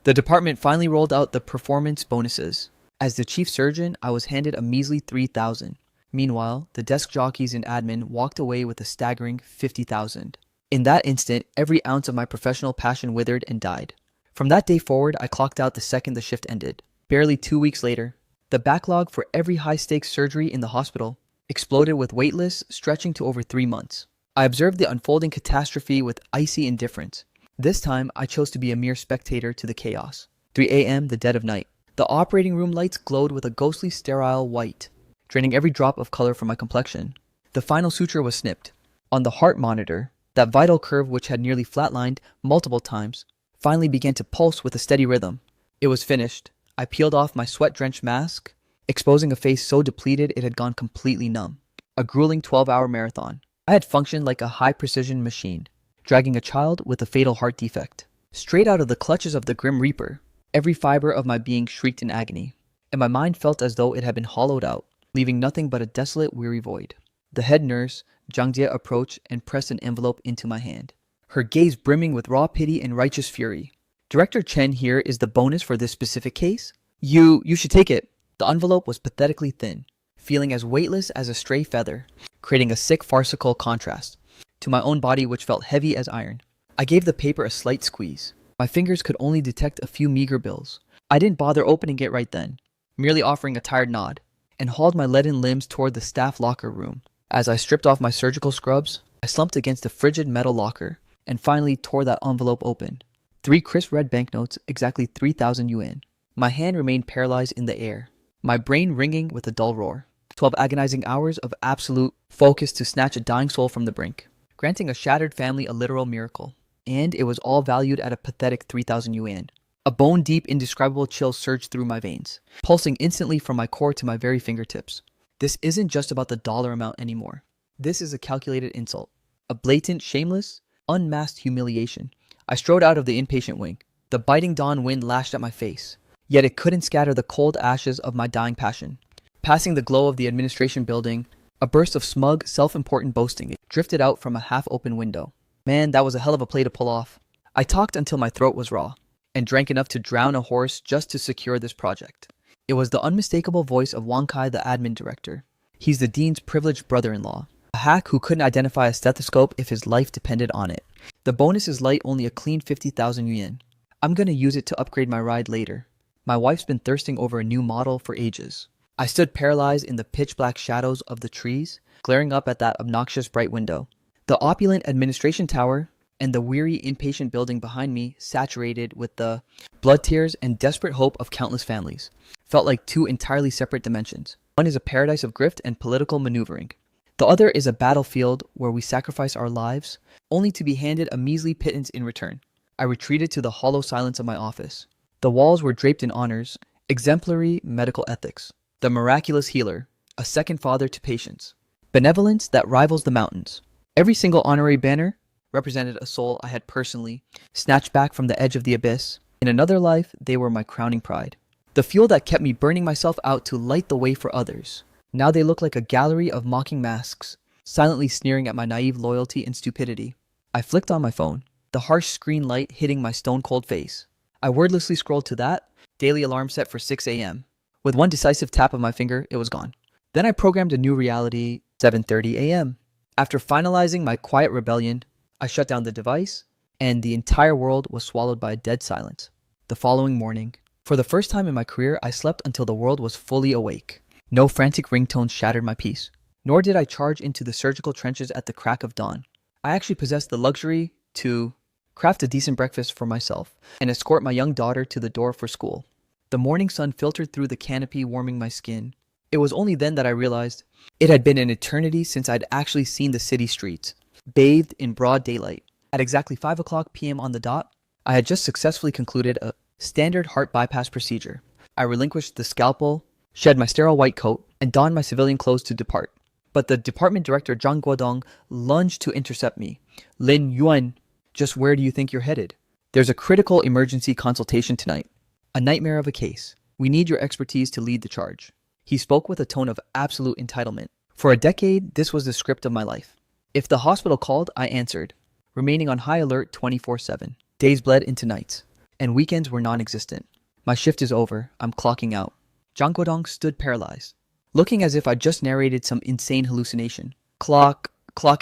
The department finally rolled out the performance bonuses. As the chief surgeon, I was handed a measly 3,000. Meanwhile, the desk jockeys and admin walked away with a staggering 50,000. In that instant, every ounce of my professional passion withered and died. From that day forward, I clocked out the second the shift ended. Barely 2 weeks later, the backlog for every high-stakes surgery in the hospital exploded with wait lists stretching to over 3 months. I observed the unfolding catastrophe with icy indifference. This time, I chose to be a mere spectator to the chaos. 3 a.m., the dead of night. The operating room lights glowed with a ghostly sterile white, draining every drop of color from my complexion. The final suture was snipped. On the heart monitor, that vital curve which had nearly flatlined multiple times, finally began to pulse with a steady rhythm. It was finished. I peeled off my sweat-drenched mask, exposing a face so depleted it had gone completely numb. A grueling 12-hour marathon. I had functioned like a high-precision machine, dragging a child with a fatal heart defect. Straight out of the clutches of the Grim Reaper, every fiber of my being shrieked in agony, and my mind felt as though it had been hollowed out, leaving nothing but a desolate, weary void. The head nurse, Jang Jie, approached and pressed an envelope into my hand, her gaze brimming with raw pity and righteous fury. Director Chen, here is the bonus for this specific case. You should take it. The envelope was pathetically thin, feeling as weightless as a stray feather, creating a sick farcical contrast to my own body which felt heavy as iron. I gave the paper a slight squeeze. My fingers could only detect a few meager bills. I didn't bother opening it right then, merely offering a tired nod, and hauled my leaden limbs toward the staff locker room. As I stripped off my surgical scrubs, I slumped against the frigid metal locker, and finally tore that envelope open. 3 crisp red banknotes, exactly 3,000 yuan. My hand remained paralyzed in the air, my brain ringing with a dull roar. 12 agonizing hours of absolute focus to snatch a dying soul from the brink, granting a shattered family a literal miracle. And it was all valued at a pathetic 3,000 yuan. A bone-deep, indescribable chill surged through my veins, pulsing instantly from my core to my very fingertips. This isn't just about the dollar amount anymore. This is a calculated insult. A blatant, shameless, unmasked humiliation. I strode out of the inpatient wing. The biting dawn wind lashed at my face, yet it couldn't scatter the cold ashes of my dying passion. Passing the glow of the administration building, a burst of smug, self-important boasting drifted out from a half-open window. Man, that was a hell of a play to pull off. I talked until my throat was raw, and drank enough to drown a horse just to secure this project. It was the unmistakable voice of Wang Kai, the admin director. He's the dean's privileged brother-in-law, a hack who couldn't identify a stethoscope if his life depended on it. The bonus is light, only a clean 50,000 yuan. I'm gonna use it to upgrade my ride later. My wife's been thirsting over a new model for ages. I stood paralyzed in the pitch-black shadows of the trees, glaring up at that obnoxious bright window. The opulent administration tower and the weary inpatient building behind me, saturated with the blood tears and desperate hope of countless families, felt like 2 entirely separate dimensions. One is a paradise of grift and political maneuvering. The other is a battlefield where we sacrifice our lives, only to be handed a measly pittance in return. I retreated to the hollow silence of my office. The walls were draped in honors, exemplary medical ethics, the miraculous healer, a second father to patients, benevolence that rivals the mountains. Every single honorary banner represented a soul I had personally snatched back from the edge of the abyss. In another life, they were my crowning pride. The fuel that kept me burning myself out to light the way for others. Now they look like a gallery of mocking masks, silently sneering at my naive loyalty and stupidity. I flicked on my phone, the harsh screen light hitting my stone-cold face. I wordlessly scrolled to that daily alarm set for 6 a.m. With one decisive tap of my finger, it was gone. Then I programmed a new reality, 7:30 a.m. After finalizing my quiet rebellion, I shut down the device, and the entire world was swallowed by a dead silence. The following morning, for the first time in my career, I slept until the world was fully awake. No frantic ringtones shattered my peace, nor did I charge into the surgical trenches at the crack of dawn. I actually possessed the luxury to craft a decent breakfast for myself and escort my young daughter to the door for school. The morning sun filtered through the canopy, warming my skin. It was only then that I realized it had been an eternity since I'd actually seen the city streets, bathed in broad daylight. At exactly 5 o'clock p.m. on the dot, I had just successfully concluded a standard heart bypass procedure. I relinquished the scalpel, shed my sterile white coat, and donned my civilian clothes to depart. But the department director, Zhang Guodong, lunged to intercept me. "Lin Yuan, just where do you think you're headed? There's a critical emergency consultation tonight. A nightmare of a case. We need your expertise to lead the charge." He spoke with a tone of absolute entitlement. For a decade, this was the script of my life. If the hospital called, I answered, remaining on high alert 24/7. Days bled into nights. and weekends were non-existent. My shift is over. I'm clocking out. Jang Guodong stood paralyzed, looking as if I'd just narrated some insane hallucination. Clock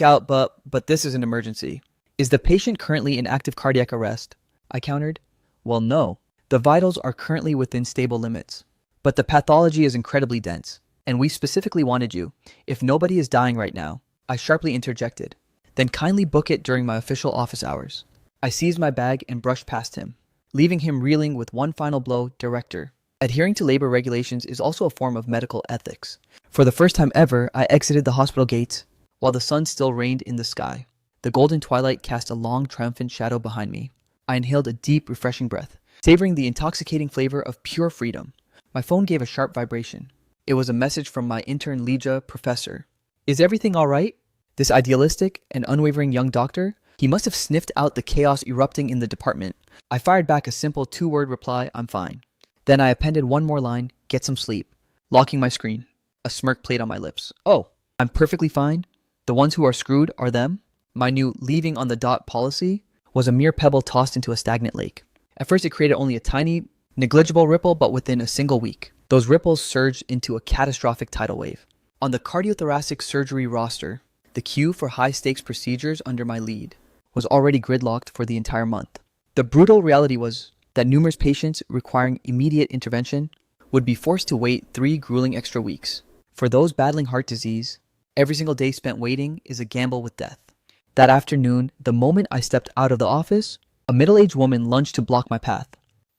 out, but this is an emergency. Is the patient currently in active cardiac arrest? I countered. Well, no. The vitals are currently within stable limits, but the pathology is incredibly dense, and we specifically wanted you. If nobody is dying right now, I sharply interjected. Then kindly book it during my official office hours. I seized my bag and brushed past him, leaving him reeling with one final blow. Director. Adhering to labor regulations is also a form of medical ethics. For the first time ever, I exited the hospital gates while the sun still reigned in the sky. The golden twilight cast a long, triumphant shadow behind me. I inhaled a deep, refreshing breath, savoring the intoxicating flavor of pure freedom. My phone gave a sharp vibration. It was a message from my intern Lija, Professor. Is everything all right? This idealistic and unwavering young doctor, he must have sniffed out the chaos erupting in the department. I fired back a simple two-word reply, I'm fine. Then I appended one more line, get some sleep. Locking my screen. A smirk played on my lips. Oh, I'm perfectly fine. The ones who are screwed are them. My new leaving on the dot policy was a mere pebble tossed into a stagnant lake. At first it created only a tiny, negligible ripple, but within a single week, those ripples surged into a catastrophic tidal wave. On the cardiothoracic surgery roster, the queue for high-stakes procedures under my lead was already gridlocked for the entire month. The brutal reality was that numerous patients requiring immediate intervention would be forced to wait 3 grueling extra weeks. For those battling heart disease, every single day spent waiting is a gamble with death. That afternoon, the moment I stepped out of the office, a middle-aged woman lunged to block my path.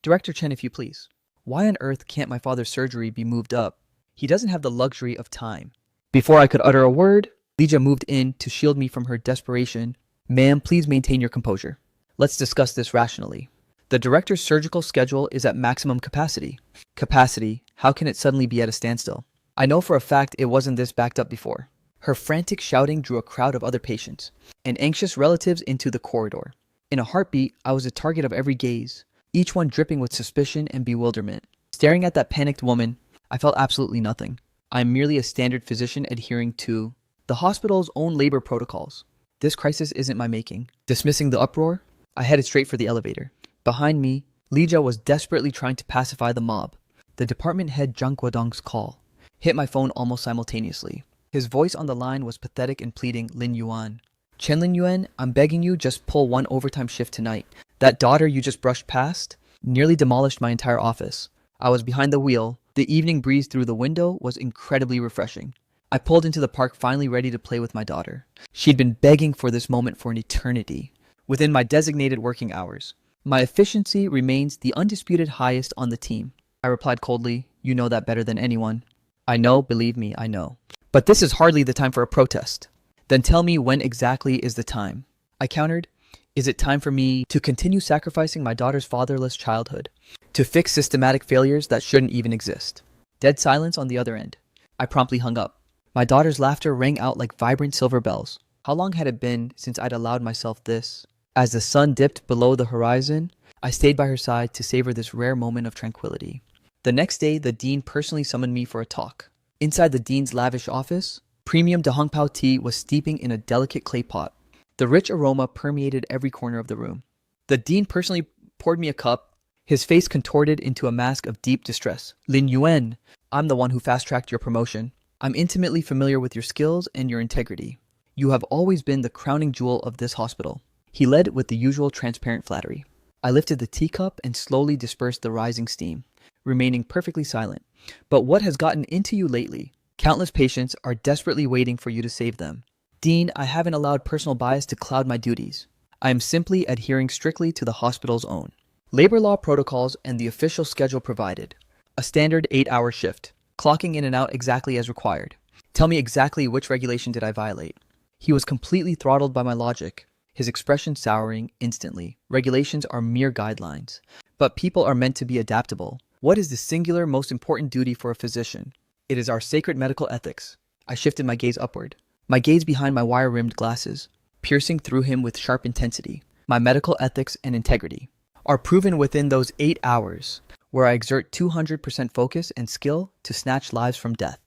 Director Chen, if you please. Why on earth can't my father's surgery be moved up? He doesn't have the luxury of time. Before I could utter a word, Lija moved in to shield me from her desperation. Ma'am, please maintain your composure. Let's discuss this rationally. The director's surgical schedule is at maximum capacity. Capacity? How can it suddenly be at a standstill? I know for a fact it wasn't this backed up before. Her frantic shouting drew a crowd of other patients and anxious relatives into the corridor. In a heartbeat, I was the target of every gaze, each one dripping with suspicion and bewilderment. Staring at that panicked woman, I felt absolutely nothing. I am merely a standard physician adhering to the hospital's own labor protocols. This crisis isn't my making. Dismissing the uproar, I headed straight for the elevator. Behind me, Lija was desperately trying to pacify the mob. The department head Jang Guodong's call hit my phone almost simultaneously. His voice on the line was pathetic and pleading. Lin Yuan. Chen Lin Yuan, I'm begging you, just pull one overtime shift tonight. That daughter you just brushed past nearly demolished my entire office. I was behind the wheel. The evening breeze through the window was incredibly refreshing. I pulled into the park, finally ready to play with my daughter. She'd been begging for this moment for an eternity. Within my designated working hours, my efficiency remains the undisputed highest on the team. I replied coldly, you know that better than anyone. I know, believe me, I know. But this is hardly the time for a protest. Then tell me when exactly is the time. I countered, is it time for me to continue sacrificing my daughter's fatherless childhood, to fix systematic failures that shouldn't even exist? Dead silence on the other end. I promptly hung up. My daughter's laughter rang out like vibrant silver bells. How long had it been since I'd allowed myself this? As the sun dipped below the horizon, I stayed by her side to savor this rare moment of tranquility. The next day, the dean personally summoned me for a talk. Inside the dean's lavish office, premium De Hong Pao tea was steeping in a delicate clay pot. The rich aroma permeated every corner of the room. The dean personally poured me a cup, his face contorted into a mask of deep distress. Lin Yuan, I'm the one who fast-tracked your promotion. I'm intimately familiar with your skills and your integrity. You have always been the crowning jewel of this hospital. He led with the usual transparent flattery. I lifted the teacup and slowly dispersed the rising steam, remaining perfectly silent. But what has gotten into you lately? Countless patients are desperately waiting for you to save them. Dean, I haven't allowed personal bias to cloud my duties. I am simply adhering strictly to the hospital's own labor law protocols and the official schedule provided. A standard 8-hour shift, clocking in and out exactly as required. Tell me exactly which regulation did I violate? He was completely throttled by my logic, his expression souring instantly. Regulations are mere guidelines, but people are meant to be adaptable. What is the singular most important duty for a physician? It is our sacred medical ethics. I shifted my gaze upward, my gaze behind my wire-rimmed glasses, piercing through him with sharp intensity. My medical ethics and integrity are proven within those 8 hours, where I exert 200% focus and skill to snatch lives from death.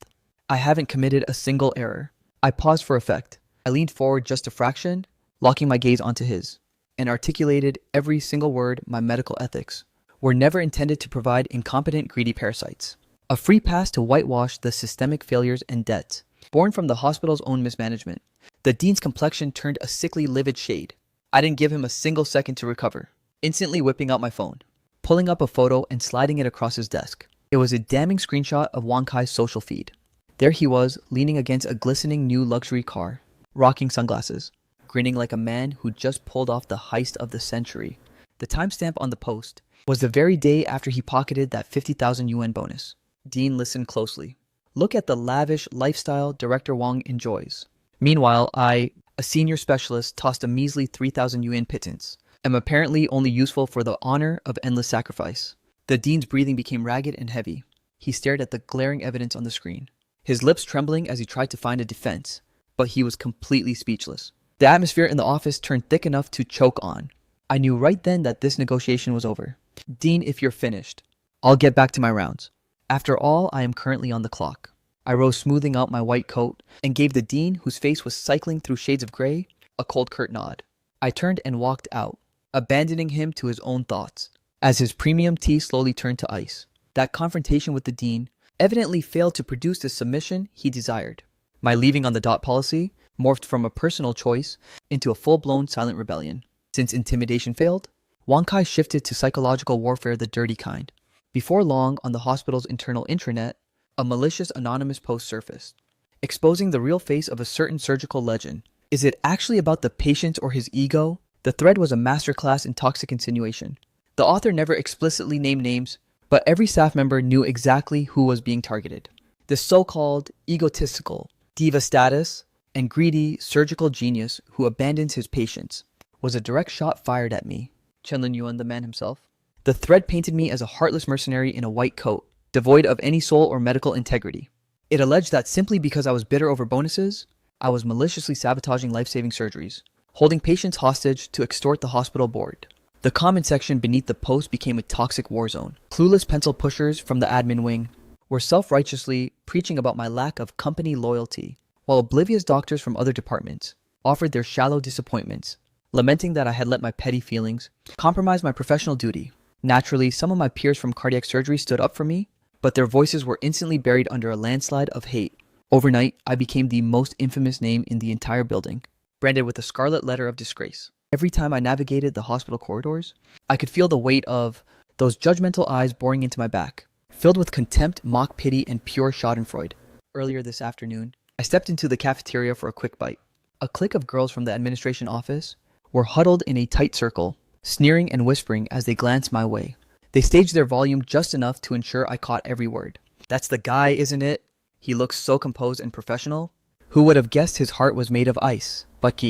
I haven't committed a single error. I paused for effect. I leaned forward just a fraction, locking my gaze onto his. and articulated every single word my medical ethics were never intended to provide incompetent, greedy parasites. A free pass to whitewash the systemic failures and debts born from the hospital's own mismanagement. The dean's complexion turned a sickly, livid shade. I didn't give him a single second to recover, instantly whipping out my phone, pulling up a photo and sliding it across his desk. It was a damning screenshot of Wang Kai's social feed. There he was, leaning against a glistening new luxury car, rocking sunglasses, grinning like a man who just pulled off the heist of the century. The timestamp on the post was the very day after he pocketed that 50,000 yuan bonus. Dean listened closely. Look at the lavish lifestyle Director Wang enjoys. Meanwhile, I, a senior specialist, tossed a measly 3,000 yuan pittance, am apparently only useful for the honor of endless sacrifice. The dean's breathing became ragged and heavy. He stared at the glaring evidence on the screen, his lips trembling as he tried to find a defense, but he was completely speechless. The atmosphere in the office turned thick enough to choke on. I knew right then that this negotiation was over. Dean, if you're finished, I'll get back to my rounds. After all, I am currently on the clock. I rose, smoothing out my white coat, and gave the dean, whose face was cycling through shades of gray, a cold, curt nod. I turned and walked out, abandoning him to his own thoughts, as his premium tea slowly turned to ice. That confrontation with the dean evidently failed to produce the submission he desired. My leaving on the dot policy morphed from a personal choice into a full-blown silent rebellion. Since intimidation failed, Wang Kai shifted to psychological warfare, the dirty kind. Before long, on the hospital's internal intranet, a malicious anonymous post surfaced, exposing the real face of a certain surgical legend. Is it actually about the patient or his ego? The thread was a masterclass in toxic insinuation. The author never explicitly named names, but every staff member knew exactly who was being targeted. The so-called egotistical, diva status, and greedy surgical genius who abandons his patients was a direct shot fired at me. Chen Yuan, the man himself. The thread painted me as a heartless mercenary in a white coat, devoid of any soul or medical integrity. It alleged that simply because I was bitter over bonuses, I was maliciously sabotaging life-saving surgeries, holding patients hostage to extort the hospital board. The comment section beneath the post became a toxic war zone. Clueless pencil pushers from the admin wing were self-righteously preaching about my lack of company loyalty, while oblivious doctors from other departments offered their shallow disappointments, lamenting that I had let my petty feelings compromise my professional duty. Naturally, some of my peers from cardiac surgery stood up for me, but their voices were instantly buried under a landslide of hate. Overnight, I became the most infamous name in the entire building, branded with a scarlet letter of disgrace. Every time I navigated the hospital corridors, I could feel the weight of those judgmental eyes boring into my back, filled with contempt, mock pity, and pure schadenfreude. Earlier this afternoon, I stepped into the cafeteria for a quick bite. A clique of girls from the administration office were huddled in a tight circle, sneering and whispering as they glanced my way. They staged their volume just enough to ensure I caught every word. That's the guy, isn't it? He looks so composed and professional. Who would have guessed his heart was made of ice? But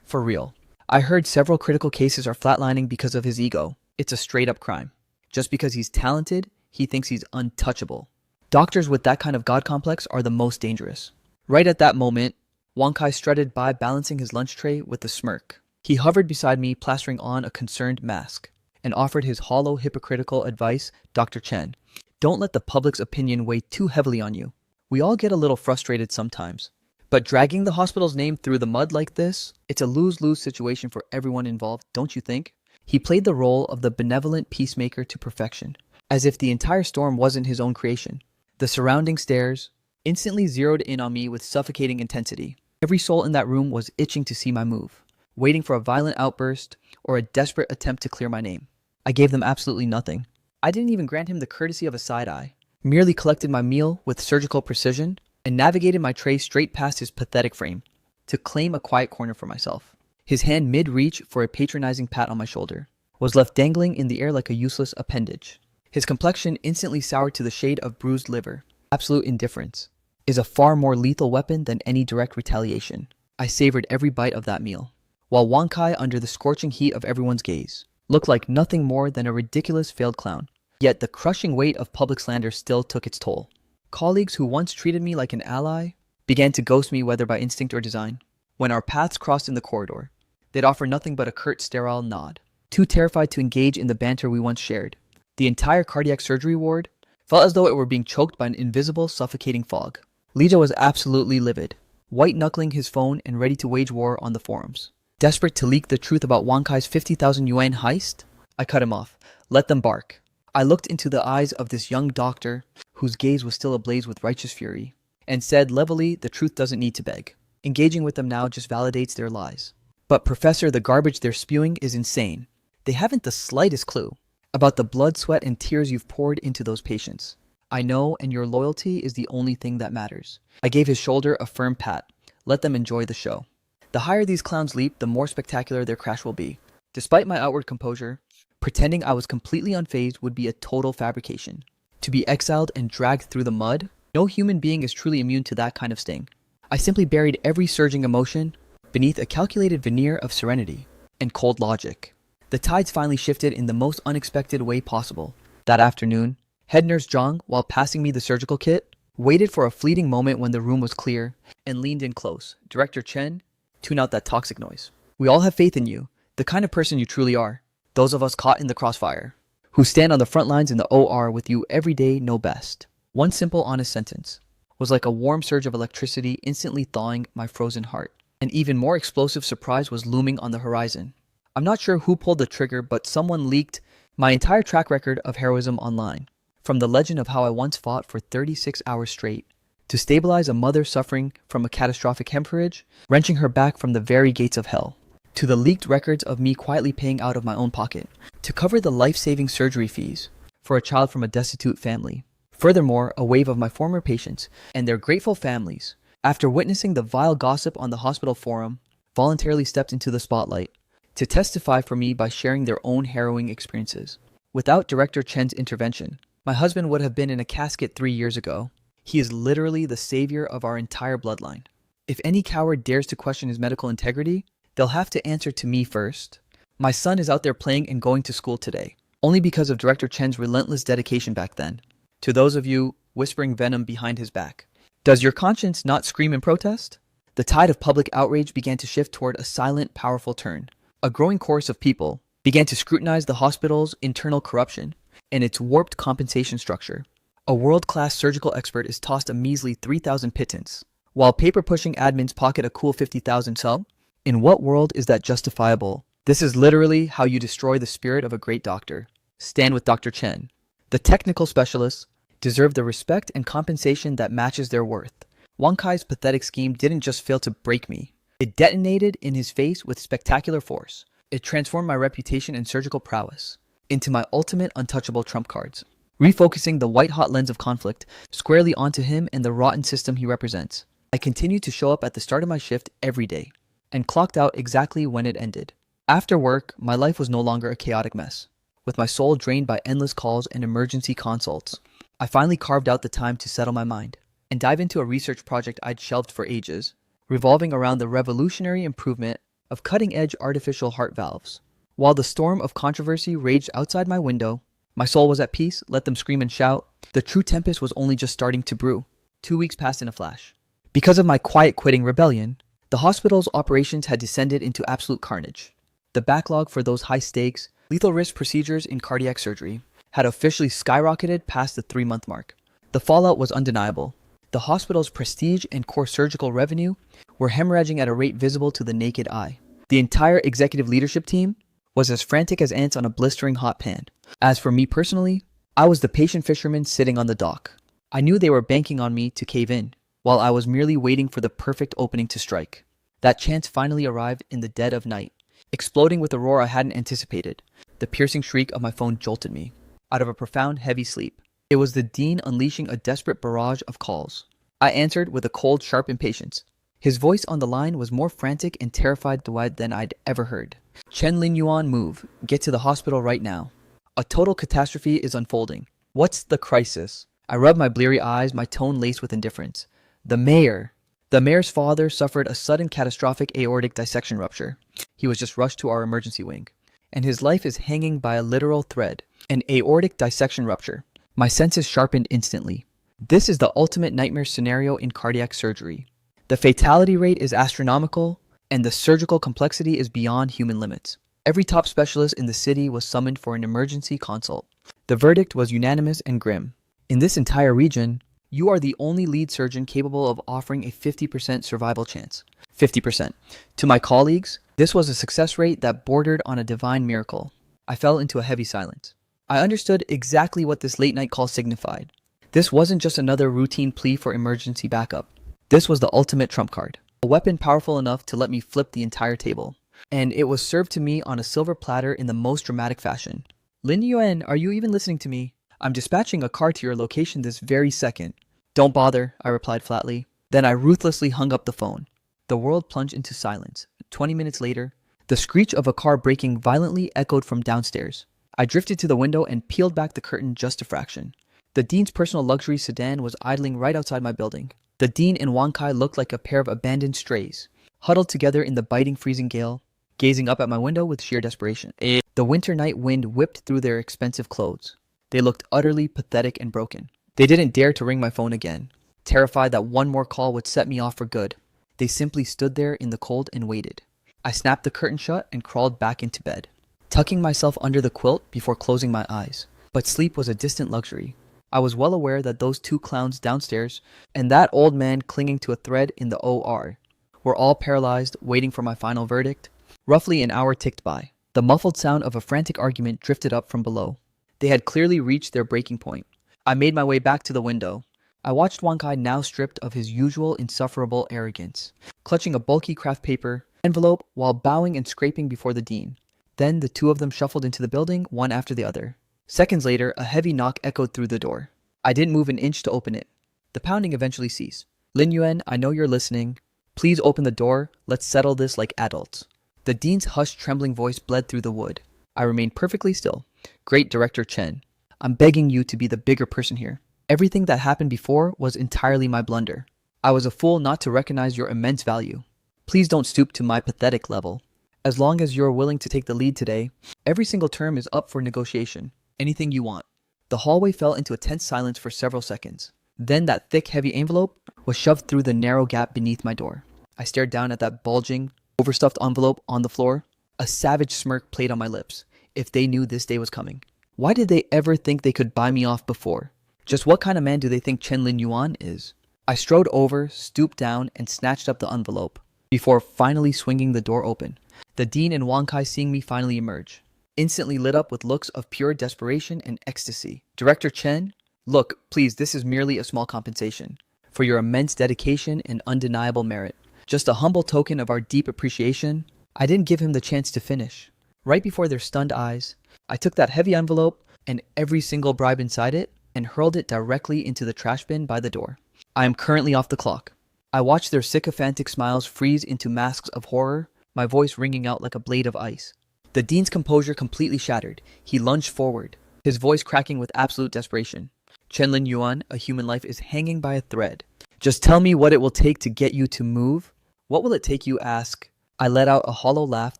for real. I heard several critical cases are flatlining because of his ego. It's a straight-up crime. Just because he's talented, he thinks he's untouchable. Doctors with that kind of god complex are the most dangerous. Right at that moment, Wang Kai strutted by, balancing his lunch tray with a smirk. He hovered beside me, plastering on a concerned mask, and offered his hollow, hypocritical advice. Dr. Chen, don't let the public's opinion weigh too heavily on you. We all get a little frustrated sometimes, but dragging the hospital's name through the mud like this, it's a lose-lose situation for everyone involved, don't you think? He played the role of the benevolent peacemaker to perfection, as if the entire storm wasn't his own creation. The surrounding stares instantly zeroed in on me with suffocating intensity. Every soul in that room was itching to see my move, waiting for a violent outburst or a desperate attempt to clear my name. I gave them absolutely nothing. I didn't even grant him the courtesy of a side eye, merely collected my meal with surgical precision and navigated my tray straight past his pathetic frame to claim a quiet corner for myself. His hand, mid-reach for a patronizing pat on my shoulder, was left dangling in the air like a useless appendage. His complexion, instantly soured to the shade of bruised liver. Absolute indifference is a far more lethal weapon than any direct retaliation. I savored every bite of that meal, while Wang Kai, under the scorching heat of everyone's gaze, looked like nothing more than a ridiculous failed clown. Yet the crushing weight of public slander still took its toll. Colleagues who once treated me like an ally began to ghost me, whether by instinct or design. When our paths crossed in the corridor, they'd offer nothing but a curt, sterile nod, too terrified to engage in the banter we once shared. The entire cardiac surgery ward felt as though it were being choked by an invisible, suffocating fog. Lija was absolutely livid, white-knuckling his phone and ready to wage war on the forums. Desperate to leak the truth about Wang Kai's 50,000 yuan heist, I cut him off. Let them bark. I looked into the eyes of this young doctor, whose gaze was still ablaze with righteous fury, and said levelly, the truth doesn't need to beg. Engaging with them now just validates their lies. But Professor, the garbage they're spewing is insane. They haven't the slightest clue about the blood, sweat, and tears you've poured into those patients. I know, and your loyalty is the only thing that matters. I gave his shoulder a firm pat. Let them enjoy the show. The higher these clowns leap, the more spectacular their crash will be. Despite my outward composure, pretending I was completely unfazed would be a total fabrication. To be exiled and dragged through the mud? No human being is truly immune to that kind of sting. I simply buried every surging emotion beneath a calculated veneer of serenity and cold logic. The tides finally shifted in the most unexpected way possible. That afternoon, head nurse Zhang, while passing me the surgical kit, waited for a fleeting moment when the room was clear and leaned in close. Director Chen, tune out that toxic noise. We all have faith in you, the kind of person you truly are. Those of us caught in the crossfire, who stand on the front lines in the OR with you every day know best. One simple, honest sentence was like a warm surge of electricity instantly thawing my frozen heart. An even more explosive surprise was looming on the horizon. I'm not sure who pulled the trigger, but someone leaked my entire track record of heroism online. From the legend of how I once fought for 36 hours straight, to stabilize a mother suffering from a catastrophic hemorrhage, wrenching her back from the very gates of hell, to the leaked records of me quietly paying out of my own pocket to cover the life-saving surgery fees for a child from a destitute family. Furthermore, a wave of my former patients and their grateful families, after witnessing the vile gossip on the hospital forum, voluntarily stepped into the spotlight to testify for me by sharing their own harrowing experiences. Without Director Chen's intervention, my husband would have been in a casket 3 years ago. He is literally the savior of our entire bloodline. If any coward dares to question his medical integrity, they'll have to answer to me first. My son is out there playing and going to school today, only because of Director Chen's relentless dedication back then. To those of you whispering venom behind his back, does your conscience not scream in protest? The tide of public outrage began to shift toward a silent, powerful turn. A growing chorus of people began to scrutinize the hospital's internal corruption and its warped compensation structure. A world-class surgical expert is tossed a measly 3,000 pittance, while paper-pushing admins pocket a cool 50,000 sub? In what world is that justifiable? This is literally how you destroy the spirit of a great doctor. Stand with Dr. Chen. The technical specialists deserve the respect and compensation that matches their worth. Wang Kai's pathetic scheme didn't just fail to break me. It detonated in his face with spectacular force. It transformed my reputation and surgical prowess into my ultimate untouchable trump cards, refocusing the white-hot lens of conflict squarely onto him and the rotten system he represents. I continued to show up at the start of my shift every day, and clocked out exactly when it ended. After work, my life was no longer a chaotic mess, with my soul drained by endless calls and emergency consults. I finally carved out the time to settle my mind and dive into a research project I'd shelved for ages, revolving around the revolutionary improvement of cutting-edge artificial heart valves. While the storm of controversy raged outside my window, my soul was at peace. Let them scream and shout. The true tempest was only just starting to brew. 2 weeks passed in a flash. Because of my quiet quitting rebellion, the hospital's operations had descended into absolute carnage. The backlog for those high-stakes, lethal-risk procedures in cardiac surgery had officially skyrocketed past the 3-month mark. The fallout was undeniable. The hospital's prestige and core surgical revenue were hemorrhaging at a rate visible to the naked eye. The entire executive leadership team was as frantic as ants on a blistering hot pan. As for me personally, I was the patient fisherman sitting on the dock. I knew they were banking on me to cave in, while I was merely waiting for the perfect opening to strike. That chance finally arrived in the dead of night, exploding with a roar I hadn't anticipated. The piercing shriek of my phone jolted me out of a profound, heavy sleep. It was the dean unleashing a desperate barrage of calls. I answered with a cold, sharp impatience. His voice on the line was more frantic and terrified than I'd ever heard. Chen Lin Yuan, move. Get to the hospital right now. A total catastrophe is unfolding. What's the crisis? I rubbed my bleary eyes, my tone laced with indifference. The mayor's father suffered a sudden catastrophic aortic dissection rupture. He was just rushed to our emergency wing, and his life is hanging by a literal thread. An aortic dissection rupture. My senses sharpened instantly. This is the ultimate nightmare scenario in cardiac surgery. The fatality rate is astronomical, and the surgical complexity is beyond human limits. Every top specialist in the city was summoned for an emergency consult. The verdict was unanimous and grim. In this entire region, you are the only lead surgeon capable of offering a 50% survival chance. 50%. To my colleagues, This was a success rate that bordered on a divine miracle. I fell into a heavy silence. I understood exactly what this late night call signified. This wasn't just another routine plea for emergency backup. This was the ultimate trump card. A weapon powerful enough to let me flip the entire table. And it was served to me on a silver platter in the most dramatic fashion. Lin Yuan, are you even listening to me? I'm dispatching a car to your location this very second. Don't bother, I replied flatly. Then I ruthlessly hung up the phone. The world plunged into silence. 20 minutes later, the screech of a car braking violently echoed from downstairs. I drifted to the window and peeled back the curtain just a fraction. The Dean's personal luxury sedan was idling right outside my building. The Dean and Wang Kai looked like a pair of abandoned strays, huddled together in the biting freezing gale, gazing up at my window with sheer desperation. The winter night wind whipped through their expensive clothes. They looked utterly pathetic and broken. They didn't dare to ring my phone again, terrified that one more call would set me off for good. They simply stood there in the cold and waited. I snapped the curtain shut and crawled back into bed, tucking myself under the quilt before closing my eyes. But sleep was a distant luxury. I was well aware that those two clowns downstairs and that old man clinging to a thread in the OR were all paralyzed, waiting for my final verdict. Roughly an hour ticked by. The muffled sound of a frantic argument drifted up from below. They had clearly reached their breaking point. I made my way back to the window. I watched Wang Kai, now stripped of his usual insufferable arrogance, clutching a bulky craft paper envelope while bowing and scraping before the Dean. Then the two of them shuffled into the building, one after the other. Seconds later, a heavy knock echoed through the door. I didn't move an inch to open it. The pounding eventually ceased. Lin Yuan, I know you're listening. Please open the door. Let's settle this like adults. The Dean's hushed, trembling voice bled through the wood. I remained perfectly still. Great Director Chen, I'm begging you to be the bigger person here. Everything that happened before was entirely my blunder. I was a fool not to recognize your immense value. Please don't stoop to my pathetic level. As long as you're willing to take the lead today, every single term is up for negotiation. Anything you want. The hallway fell into a tense silence for several seconds. Then that thick, heavy envelope was shoved through the narrow gap beneath my door. I stared down at that bulging, overstuffed envelope on the floor. A savage smirk played on my lips. If they knew this day was coming. Why did they ever think they could buy me off before? Just what kind of man do they think Chen Lin Yuan is? I strode over, stooped down, and snatched up the envelope, before finally swinging the door open. The Dean and Wang Kai, seeing me finally emerge, instantly lit up with looks of pure desperation and ecstasy. Director Chen, look, please, this is merely a small compensation for your immense dedication and undeniable merit. Just a humble token of our deep appreciation. I didn't give him the chance to finish. Right before their stunned eyes, I took that heavy envelope and every single bribe inside it and hurled it directly into the trash bin by the door. I am currently off the clock. I watched their sycophantic smiles freeze into masks of horror, my voice ringing out like a blade of ice. The Dean's composure completely shattered. He lunged forward, his voice cracking with absolute desperation. Chen Lin Yuan, a human life is hanging by a thread. Just tell me what it will take to get you to move. What will it take, you ask? I let out a hollow laugh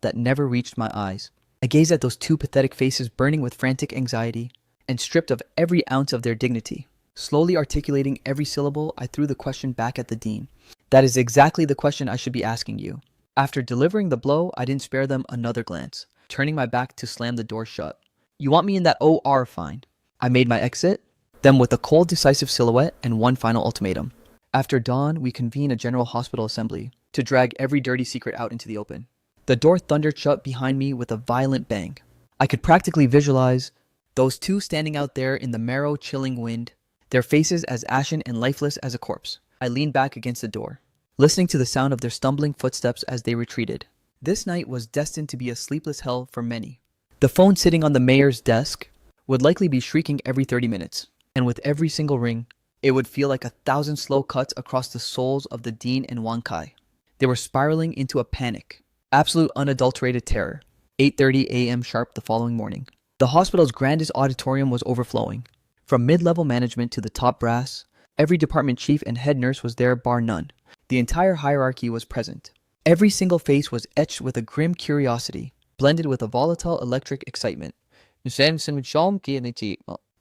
that never reached my eyes. I gazed at those two pathetic faces burning with frantic anxiety and stripped of every ounce of their dignity. Slowly articulating every syllable, I threw the question back at the Dean. That is exactly the question I should be asking you. After delivering the blow, I didn't spare them another glance, turning my back to slam the door shut. You want me in that OR, fine. I made my exit, then with a cold, decisive silhouette and one final ultimatum. After dawn, we convened a general hospital assembly to drag every dirty secret out into the open. The door thundered shut behind me with a violent bang. I could practically visualize those two standing out there in the marrow-chilling wind, their faces as ashen and lifeless as a corpse. I leaned back against the door, listening to the sound of their stumbling footsteps as they retreated. This night was destined to be a sleepless hell for many. The phone sitting on the mayor's desk would likely be shrieking every 30 minutes, and with every single ring, it would feel like 1,000 slow cuts across the souls of the Dean and Wang Kai. They were spiraling into a panic. Absolute unadulterated terror. 8:30 a.m. sharp the following morning. The hospital's grandest auditorium was overflowing. From mid-level management to the top brass, every department chief and head nurse was there bar none. The entire hierarchy was present. Every single face was etched with a grim curiosity, blended with a volatile electric excitement.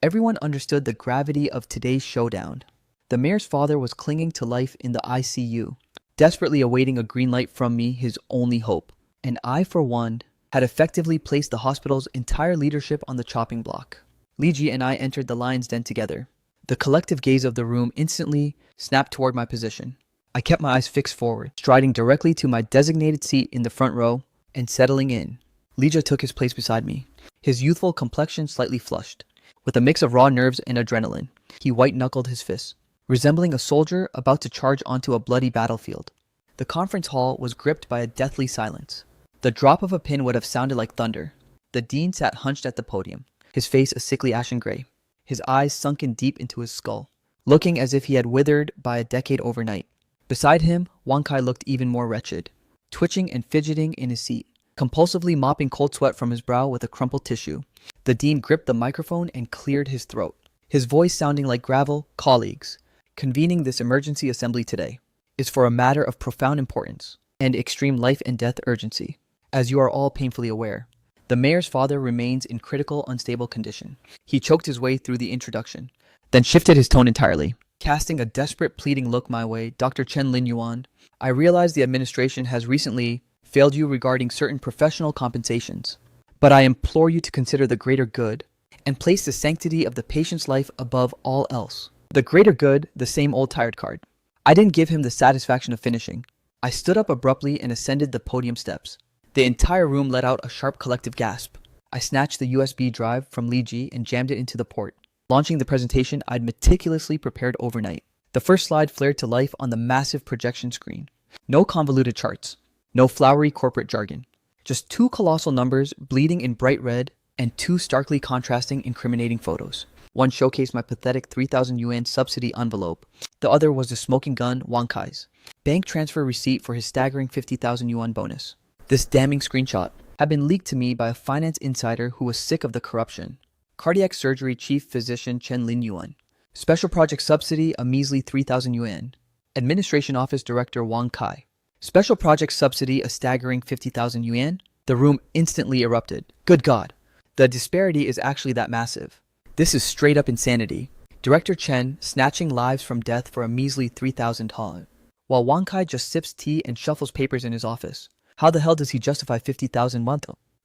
Everyone understood the gravity of today's showdown. The mayor's father was clinging to life in the ICU, desperately awaiting a green light from me, his only hope. And I, for one, had effectively placed the hospital's entire leadership on the chopping block. Li Ji and I entered the lion's den together. The collective gaze of the room instantly snapped toward my position. I kept my eyes fixed forward, striding directly to my designated seat in the front row, and settling in. Lija took his place beside me, his youthful complexion slightly flushed. With a mix of raw nerves and adrenaline, he white-knuckled his fists, resembling a soldier about to charge onto a bloody battlefield. The conference hall was gripped by a deathly silence. The drop of a pin would have sounded like thunder. The dean sat hunched at the podium, his face a sickly ashen gray, his eyes sunken deep into his skull, looking as if he had withered by a decade overnight. Beside him, Wang Kai looked even more wretched, twitching and fidgeting in his seat, compulsively mopping cold sweat from his brow with a crumpled tissue. The dean gripped the microphone and cleared his throat, his voice sounding like gravel. Colleagues, convening this emergency assembly today is for a matter of profound importance and extreme life and death urgency. As you are all painfully aware, the mayor's father remains in critical, unstable condition. He choked his way through the introduction, then shifted his tone entirely. Casting a desperate, pleading look my way, Dr. Chen Linyuan, I realize the administration has recently failed you regarding certain professional compensations, but I implore you to consider the greater good and place the sanctity of the patient's life above all else. The greater good, the same old tired card. I didn't give him the satisfaction of finishing. I stood up abruptly and ascended the podium steps. The entire room let out a sharp collective gasp. I snatched the USB drive from Li Ji and jammed it into the port, launching the presentation I'd meticulously prepared overnight. The first slide flared to life on the massive projection screen. No convoluted charts, no flowery corporate jargon. Just two colossal numbers bleeding in bright red and two starkly contrasting incriminating photos. One showcased my pathetic 3,000 yuan subsidy envelope. The other was the smoking gun Wang Kai's bank transfer receipt for his staggering 50,000 yuan bonus. This damning screenshot had been leaked to me by a finance insider who was sick of the corruption. Cardiac surgery chief physician Chen Linyuan. Special project subsidy a measly 3,000 yuan. Administration office director Wang Kai. Special project subsidy a staggering 50,000 yuan. The room instantly erupted. Good God, the disparity is actually that massive. This is straight up insanity. Director Chen snatching lives from death for a measly 3,000 han, while Wang Kai just sips tea and shuffles papers in his office. How the hell does he justify 50,000 won?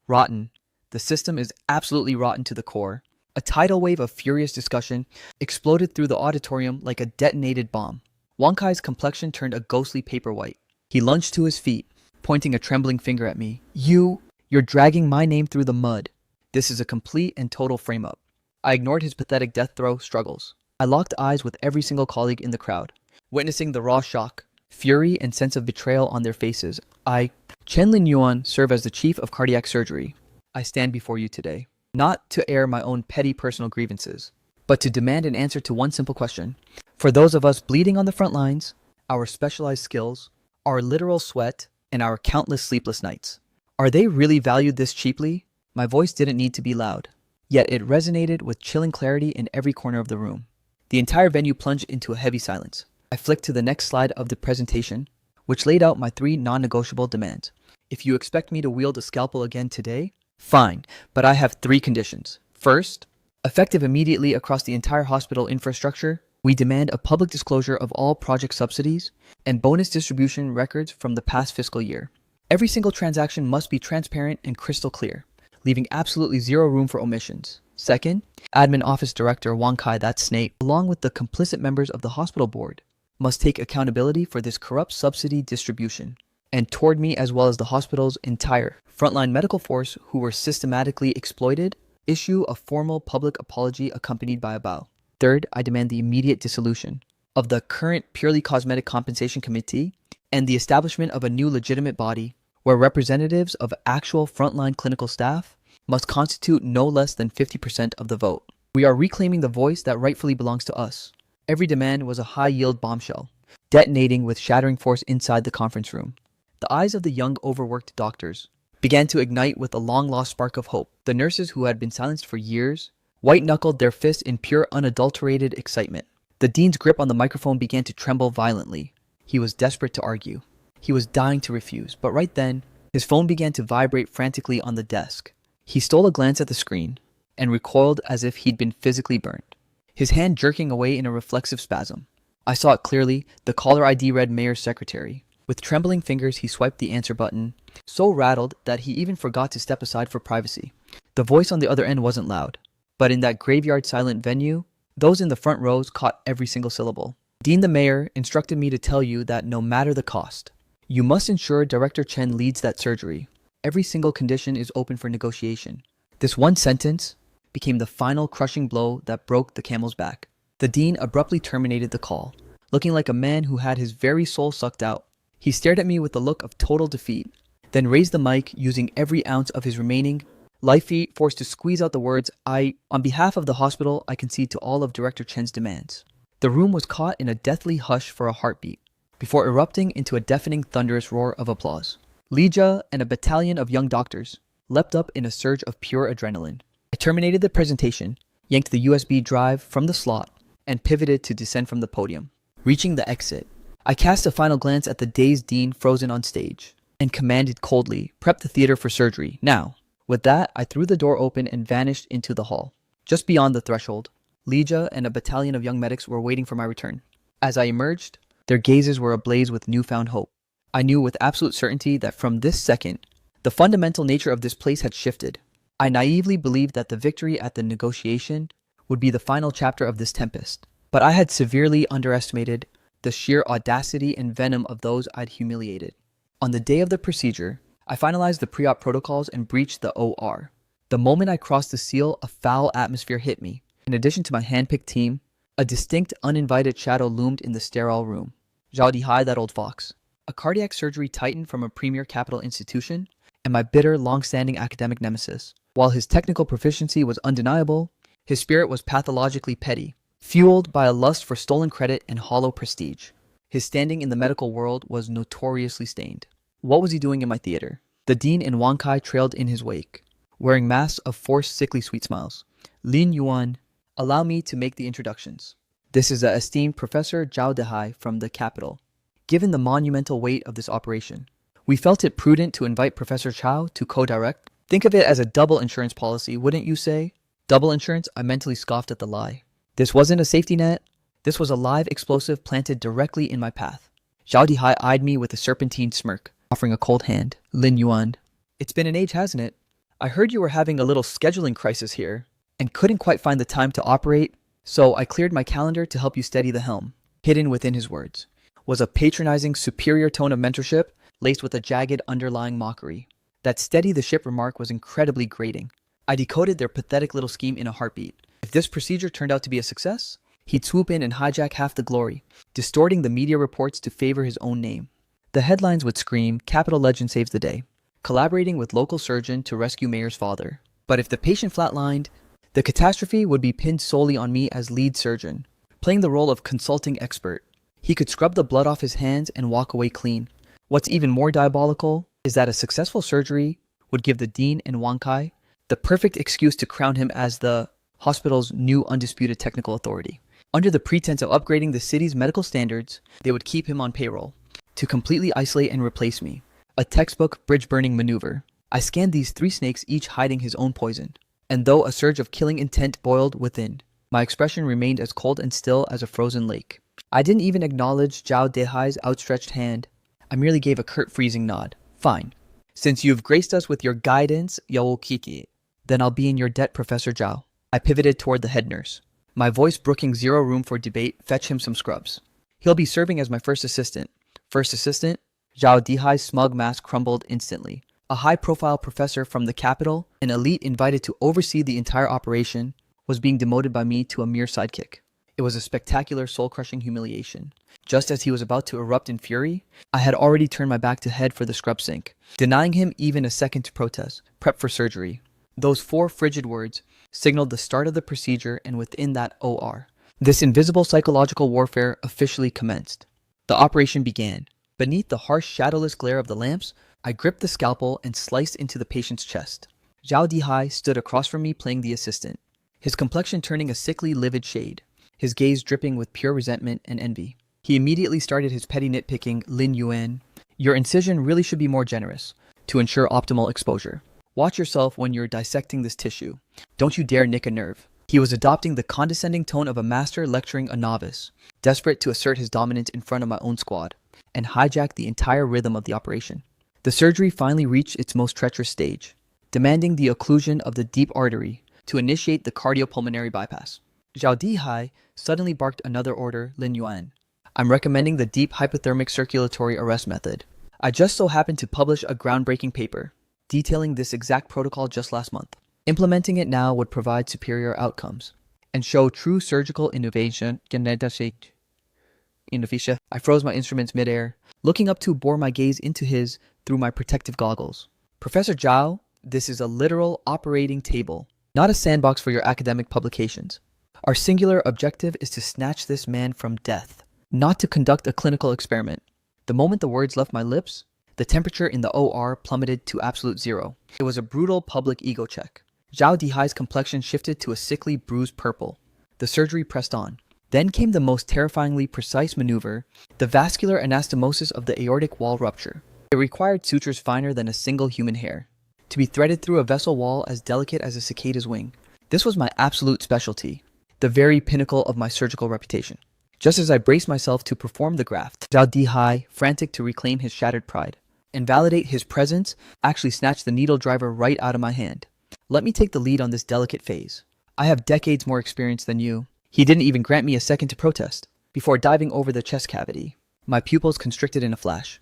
Rotten. The system is absolutely rotten to the core. A tidal wave of furious discussion exploded through the auditorium like a detonated bomb. Wang Kai's complexion turned a ghostly paper white. He lunged to his feet, pointing a trembling finger at me. You're dragging my name through the mud. This is a complete and total frame-up. I ignored his pathetic death throw struggles. I locked eyes with every single colleague in the crowd, witnessing the raw shock, fury, and sense of betrayal on their faces. Chen Linyuan, serve as the chief of cardiac surgery. I stand before you today, not to air my own petty personal grievances, but to demand an answer to one simple question. For those of us bleeding on the front lines, our specialized skills, our literal sweat, and our countless sleepless nights, are they really valued this cheaply? My voice didn't need to be loud, yet it resonated with chilling clarity in every corner of the room. The entire venue plunged into a heavy silence. I flicked to the next slide of the presentation, which laid out my 3 non-negotiable demands. If you expect me to wield a scalpel again today, fine, but I have 3 conditions. First, effective immediately across the entire hospital infrastructure, we demand a public disclosure of all project subsidies and bonus distribution records from the past fiscal year. Every single transaction must be transparent and crystal clear, leaving absolutely zero room for omissions. Second, Admin Office Director Wang Kai, that snake, along with the complicit members of the hospital board, must take accountability for this corrupt subsidy distribution, and toward me as well as the hospital's entire frontline medical force who were systematically exploited, issue a formal public apology accompanied by a bow. Third, I demand the immediate dissolution of the current purely cosmetic compensation committee and the establishment of a new legitimate body where representatives of actual frontline clinical staff must constitute no less than 50% of the vote. We are reclaiming the voice that rightfully belongs to us. Every demand was a high-yield bombshell, detonating with shattering force inside the conference room. The eyes of the young, overworked doctors began to ignite with a long-lost spark of hope. The nurses who had been silenced for years white-knuckled their fists in pure, unadulterated excitement. The dean's grip on the microphone began to tremble violently. He was desperate to argue. He was dying to refuse, but right then, his phone began to vibrate frantically on the desk. He stole a glance at the screen and recoiled as if he'd been physically burned, his hand jerking away in a reflexive spasm. I saw it clearly. The caller ID read Mayor's Secretary. With trembling fingers, he swiped the answer button, so rattled that he even forgot to step aside for privacy. The voice on the other end wasn't loud, but in that graveyard-silent venue, those in the front rows caught every single syllable. Dean the Mayor instructed me to tell you that no matter the cost, you must ensure Director Chen leads that surgery. every single condition is open for negotiation. This one sentence became the final crushing blow that broke the camel's back. The dean abruptly terminated the call, looking like a man who had his very soul sucked out. He stared at me with a look of total defeat, then raised the mic using every ounce of his remaining life force to squeeze out the words, on behalf of the hospital, I concede to all of Director Chen's demands. The room was caught in a deathly hush for a heartbeat, before erupting into a deafening thunderous roar of applause. Lija and a battalion of young doctors leapt up in a surge of pure adrenaline. I terminated the presentation, yanked the USB drive from the slot, and pivoted to descend from the podium. Reaching the exit, I cast a final glance at the dazed dean frozen on stage, and commanded coldly, "Prep the theater for surgery, now." With that, I threw the door open and vanished into the hall. Just beyond the threshold, Lija and a battalion of young medics were waiting for my return. As I emerged, their gazes were ablaze with newfound hope. I knew with absolute certainty that from this second, the fundamental nature of this place had shifted. I naively believed that the victory at the negotiation would be the final chapter of this tempest, but I had severely underestimated the sheer audacity and venom of those I'd humiliated. On the day of the procedure, I finalized the pre-op protocols and breached the OR. The moment I crossed the seal, a foul atmosphere hit me. In addition to my hand-picked team, a distinct, uninvited shadow loomed in the sterile room. Zhao Dihai, that old fox, a cardiac surgery titan from a premier capital institution, and my bitter, long-standing academic nemesis. While his technical proficiency was undeniable, his spirit was pathologically petty, fueled by a lust for stolen credit and hollow prestige. His standing in the medical world was notoriously stained. What was he doing in my theater? The dean and Wang Kai trailed in his wake, wearing masks of forced, sickly sweet smiles. Lin Yuan, allow me to make the introductions. This is the esteemed Professor Zhao Dehai from the capital. Given the monumental weight of this operation, we felt it prudent to invite Professor Chao to co-direct. Think of it as a double insurance policy, wouldn't you say? Double insurance? I mentally scoffed at the lie. This wasn't a safety net. This was a live explosive planted directly in my path. Zhao Dihai eyed me with a serpentine smirk, offering a cold hand. Lin Yuan, it's been an age, hasn't it? I heard you were having a little scheduling crisis here, and couldn't quite find the time to operate, so I cleared my calendar to help you steady the helm. Hidden within his words was a patronizing, superior tone of mentorship, laced with a jagged underlying mockery. That steady the ship remark was incredibly grating. I decoded their pathetic little scheme in a heartbeat. If this procedure turned out to be a success, he'd swoop in and hijack half the glory, distorting the media reports to favor his own name. The headlines would scream, "Capital Legend saves the day," collaborating with local surgeon to rescue mayor's father. But if the patient flatlined, the catastrophe would be pinned solely on me as lead surgeon, playing the role of consulting expert. He could scrub the blood off his hands and walk away clean. What's even more diabolical is that a successful surgery would give the dean and Wang Kai the perfect excuse to crown him as the hospital's new undisputed technical authority. Under the pretense of upgrading the city's medical standards, they would keep him on payroll to completely isolate and replace me. A textbook bridge-burning maneuver. I scanned these three snakes, each hiding his own poison. And though a surge of killing intent boiled within, my expression remained as cold and still as a frozen lake. I didn't even acknowledge Zhao Dehai's outstretched hand. I merely gave a curt freezing nod. Fine. Since you've graced us with your guidance, Yaokiki, then I'll be in your debt, Professor Zhao. I pivoted toward the head nurse, my voice brooking zero room for debate. Fetch him some scrubs. He'll be serving as my first assistant. First assistant? Zhao Dihai's smug mask crumbled instantly. A high-profile professor from the capital, an elite invited to oversee the entire operation, was being demoted by me to a mere sidekick. It was a spectacular, soul-crushing humiliation. Just as he was about to erupt in fury, I had already turned my back to head for the scrub sink, denying him even a second to protest. Prep for surgery. Those four frigid words signaled the start of the procedure, and within that OR, this invisible psychological warfare officially commenced. The operation began. Beneath the harsh, shadowless glare of the lamps, I gripped the scalpel and sliced into the patient's chest. Zhao Dihai stood across from me playing the assistant, his complexion turning a sickly, livid shade, his gaze dripping with pure resentment and envy. He immediately started his petty nitpicking. Lin Yuan, your incision really should be more generous to ensure optimal exposure. Watch yourself when you're dissecting this tissue. Don't you dare nick a nerve. He was adopting the condescending tone of a master lecturing a novice, desperate to assert his dominance in front of my own squad, and hijack the entire rhythm of the operation. The surgery finally reached its most treacherous stage, demanding the occlusion of the deep artery to initiate the cardiopulmonary bypass. Zhao Dihai suddenly barked another order. Lin Yuan, I'm recommending the deep hypothermic circulatory arrest method. I just so happened to publish a groundbreaking paper. detailing this exact protocol just last month. Implementing it now would provide superior outcomes and show true surgical innovation. I froze my instruments midair, looking up to bore my gaze into his through my protective goggles. Professor Zhao, this is a literal operating table, not a sandbox for your academic publications. Our singular objective is to snatch this man from death, not to conduct a clinical experiment. The moment the words left my lips, the temperature in the OR plummeted to absolute zero. It was a brutal public ego check. Zhao Dihai's complexion shifted to a sickly bruised purple. The surgery pressed on. Then came the most terrifyingly precise maneuver, the vascular anastomosis of the aortic wall rupture. It required sutures finer than a single human hair, to be threaded through a vessel wall as delicate as a cicada's wing. This was my absolute specialty, the very pinnacle of my surgical reputation. Just as I braced myself to perform the graft, Zhao Dihai, frantic to reclaim his shattered pride and validate his presence, actually snatched the needle driver right out of my hand. Let me take the lead on this delicate phase. I have decades more experience than you. He didn't even grant me a second to protest. Before diving over the chest cavity, my pupils constricted in a flash.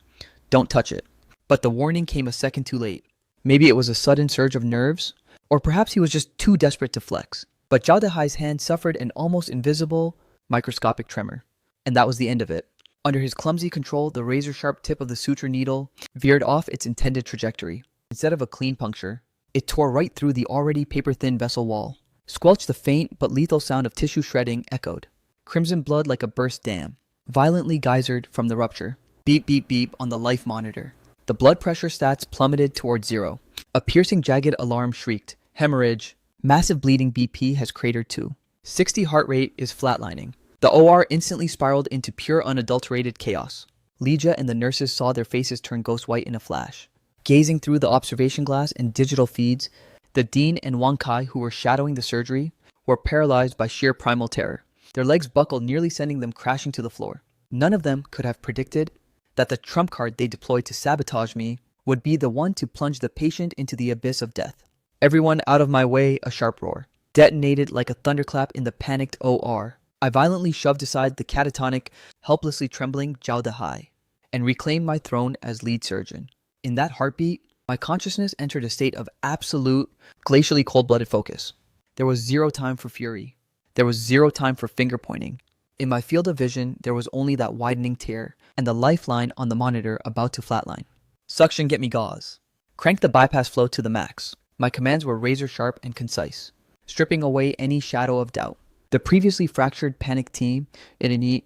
Don't touch it. But the warning came a second too late. Maybe it was a sudden surge of nerves, or perhaps he was just too desperate to flex. But Zhao Dihai's hand suffered an almost invisible, microscopic tremor. And that was the end of it. Under his clumsy control, the razor-sharp tip of the suture needle veered off its intended trajectory. Instead of a clean puncture, it tore right through the already paper-thin vessel wall. Squelched, the faint but lethal sound of tissue shredding echoed. Crimson blood like a burst dam, violently geysered from the rupture. Beep, beep, beep on the life monitor. The blood pressure stats plummeted towards zero. A piercing, jagged alarm shrieked. Hemorrhage. Massive bleeding BP has cratered too. 60 heart rate is flatlining. The OR instantly spiraled into pure unadulterated chaos. Legia and the nurses saw their faces turn ghost white in a flash. Gazing through the observation glass and digital feeds, the dean and Wang Kai, who were shadowing the surgery, were paralyzed by sheer primal terror. Their legs buckled, nearly sending them crashing to the floor. None of them could have predicted that the trump card they deployed to sabotage me would be the one to plunge the patient into the abyss of death. Everyone out of my way, a sharp roar detonated like a thunderclap in the panicked OR. I violently shoved aside the catatonic, helplessly trembling Zhao Dihai and reclaimed my throne as lead surgeon. In that heartbeat, my consciousness entered a state of absolute, glacially cold-blooded focus. There was zero time for fury. There was zero time for finger-pointing. In my field of vision, there was only that widening tear and the lifeline on the monitor about to flatline. Suction, get me gauze. Crank the bypass flow to the max. My commands were razor-sharp and concise, stripping away any shadow of doubt. The previously fractured panic team instantly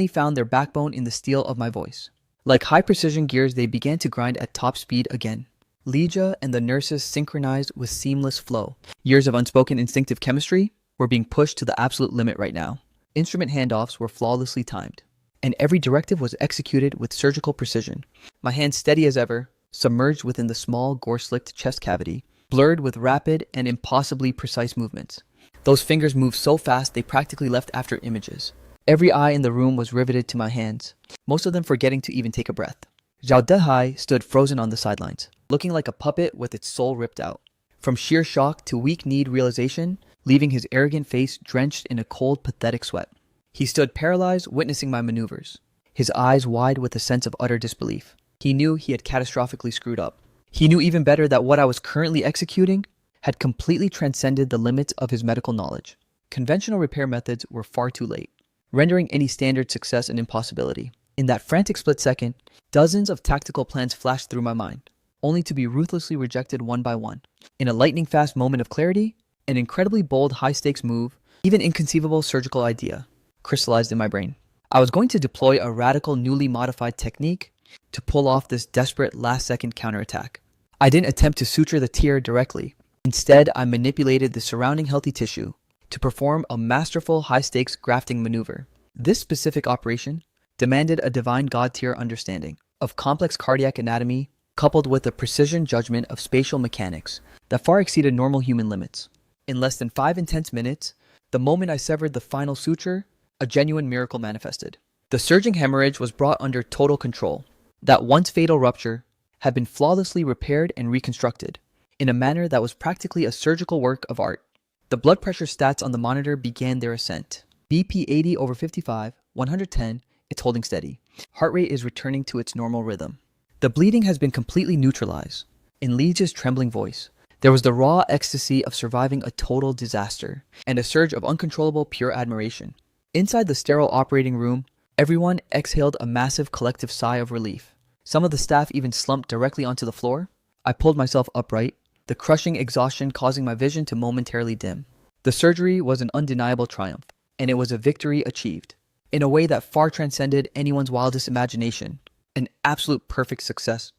found their backbone in the steel of my voice. Like high-precision gears, they began to grind at top speed again. Legia and the nurses synchronized with seamless flow. Years of unspoken instinctive chemistry were being pushed to the absolute limit right now. Instrument handoffs were flawlessly timed, and every directive was executed with surgical precision. My hands steady as ever, submerged within the small, gore-slicked chest cavity, blurred with rapid and impossibly precise movements. Those fingers moved so fast they practically left after images. Every eye in the room was riveted to my hands, most of them forgetting to even take a breath. Zhao Dihai stood frozen on the sidelines, looking like a puppet with its soul ripped out. From sheer shock to weak-kneed realization, leaving his arrogant face drenched in a cold, pathetic sweat. He stood paralyzed, witnessing my maneuvers, his eyes wide with a sense of utter disbelief. He knew he had catastrophically screwed up. He knew even better that what I was currently executing had completely transcended the limits of his medical knowledge. Conventional repair methods were far too late, rendering any standard success an impossibility. In that frantic split second, dozens of tactical plans flashed through my mind, only to be ruthlessly rejected one by one. In a lightning-fast moment of clarity, an incredibly bold, high-stakes move, even inconceivable surgical idea, crystallized in my brain. I was going to deploy a radical, newly modified technique to pull off this desperate last-second counterattack. I didn't attempt to suture the tear directly. Instead, I manipulated the surrounding healthy tissue to perform a masterful high-stakes grafting maneuver. This specific operation demanded a divine god-tier understanding of complex cardiac anatomy coupled with a precision judgment of spatial mechanics that far exceeded normal human limits. In less than 5 intense minutes, the moment I severed the final suture, a genuine miracle manifested. The surging hemorrhage was brought under total control. That once fatal rupture had been flawlessly repaired and reconstructed in a manner that was practically a surgical work of art. The blood pressure stats on the monitor began their ascent. BP 80/55, 110, it's holding steady. Heart rate is returning to its normal rhythm. The bleeding has been completely neutralized. In Lija's trembling voice, there was the raw ecstasy of surviving a total disaster and a surge of uncontrollable pure admiration. Inside the sterile operating room, everyone exhaled a massive collective sigh of relief. Some of the staff even slumped directly onto the floor. I pulled myself upright, the crushing exhaustion causing my vision to momentarily dim. The surgery was an undeniable triumph, and it was a victory achieved in a way that far transcended anyone's wildest imagination. An absolute perfect success.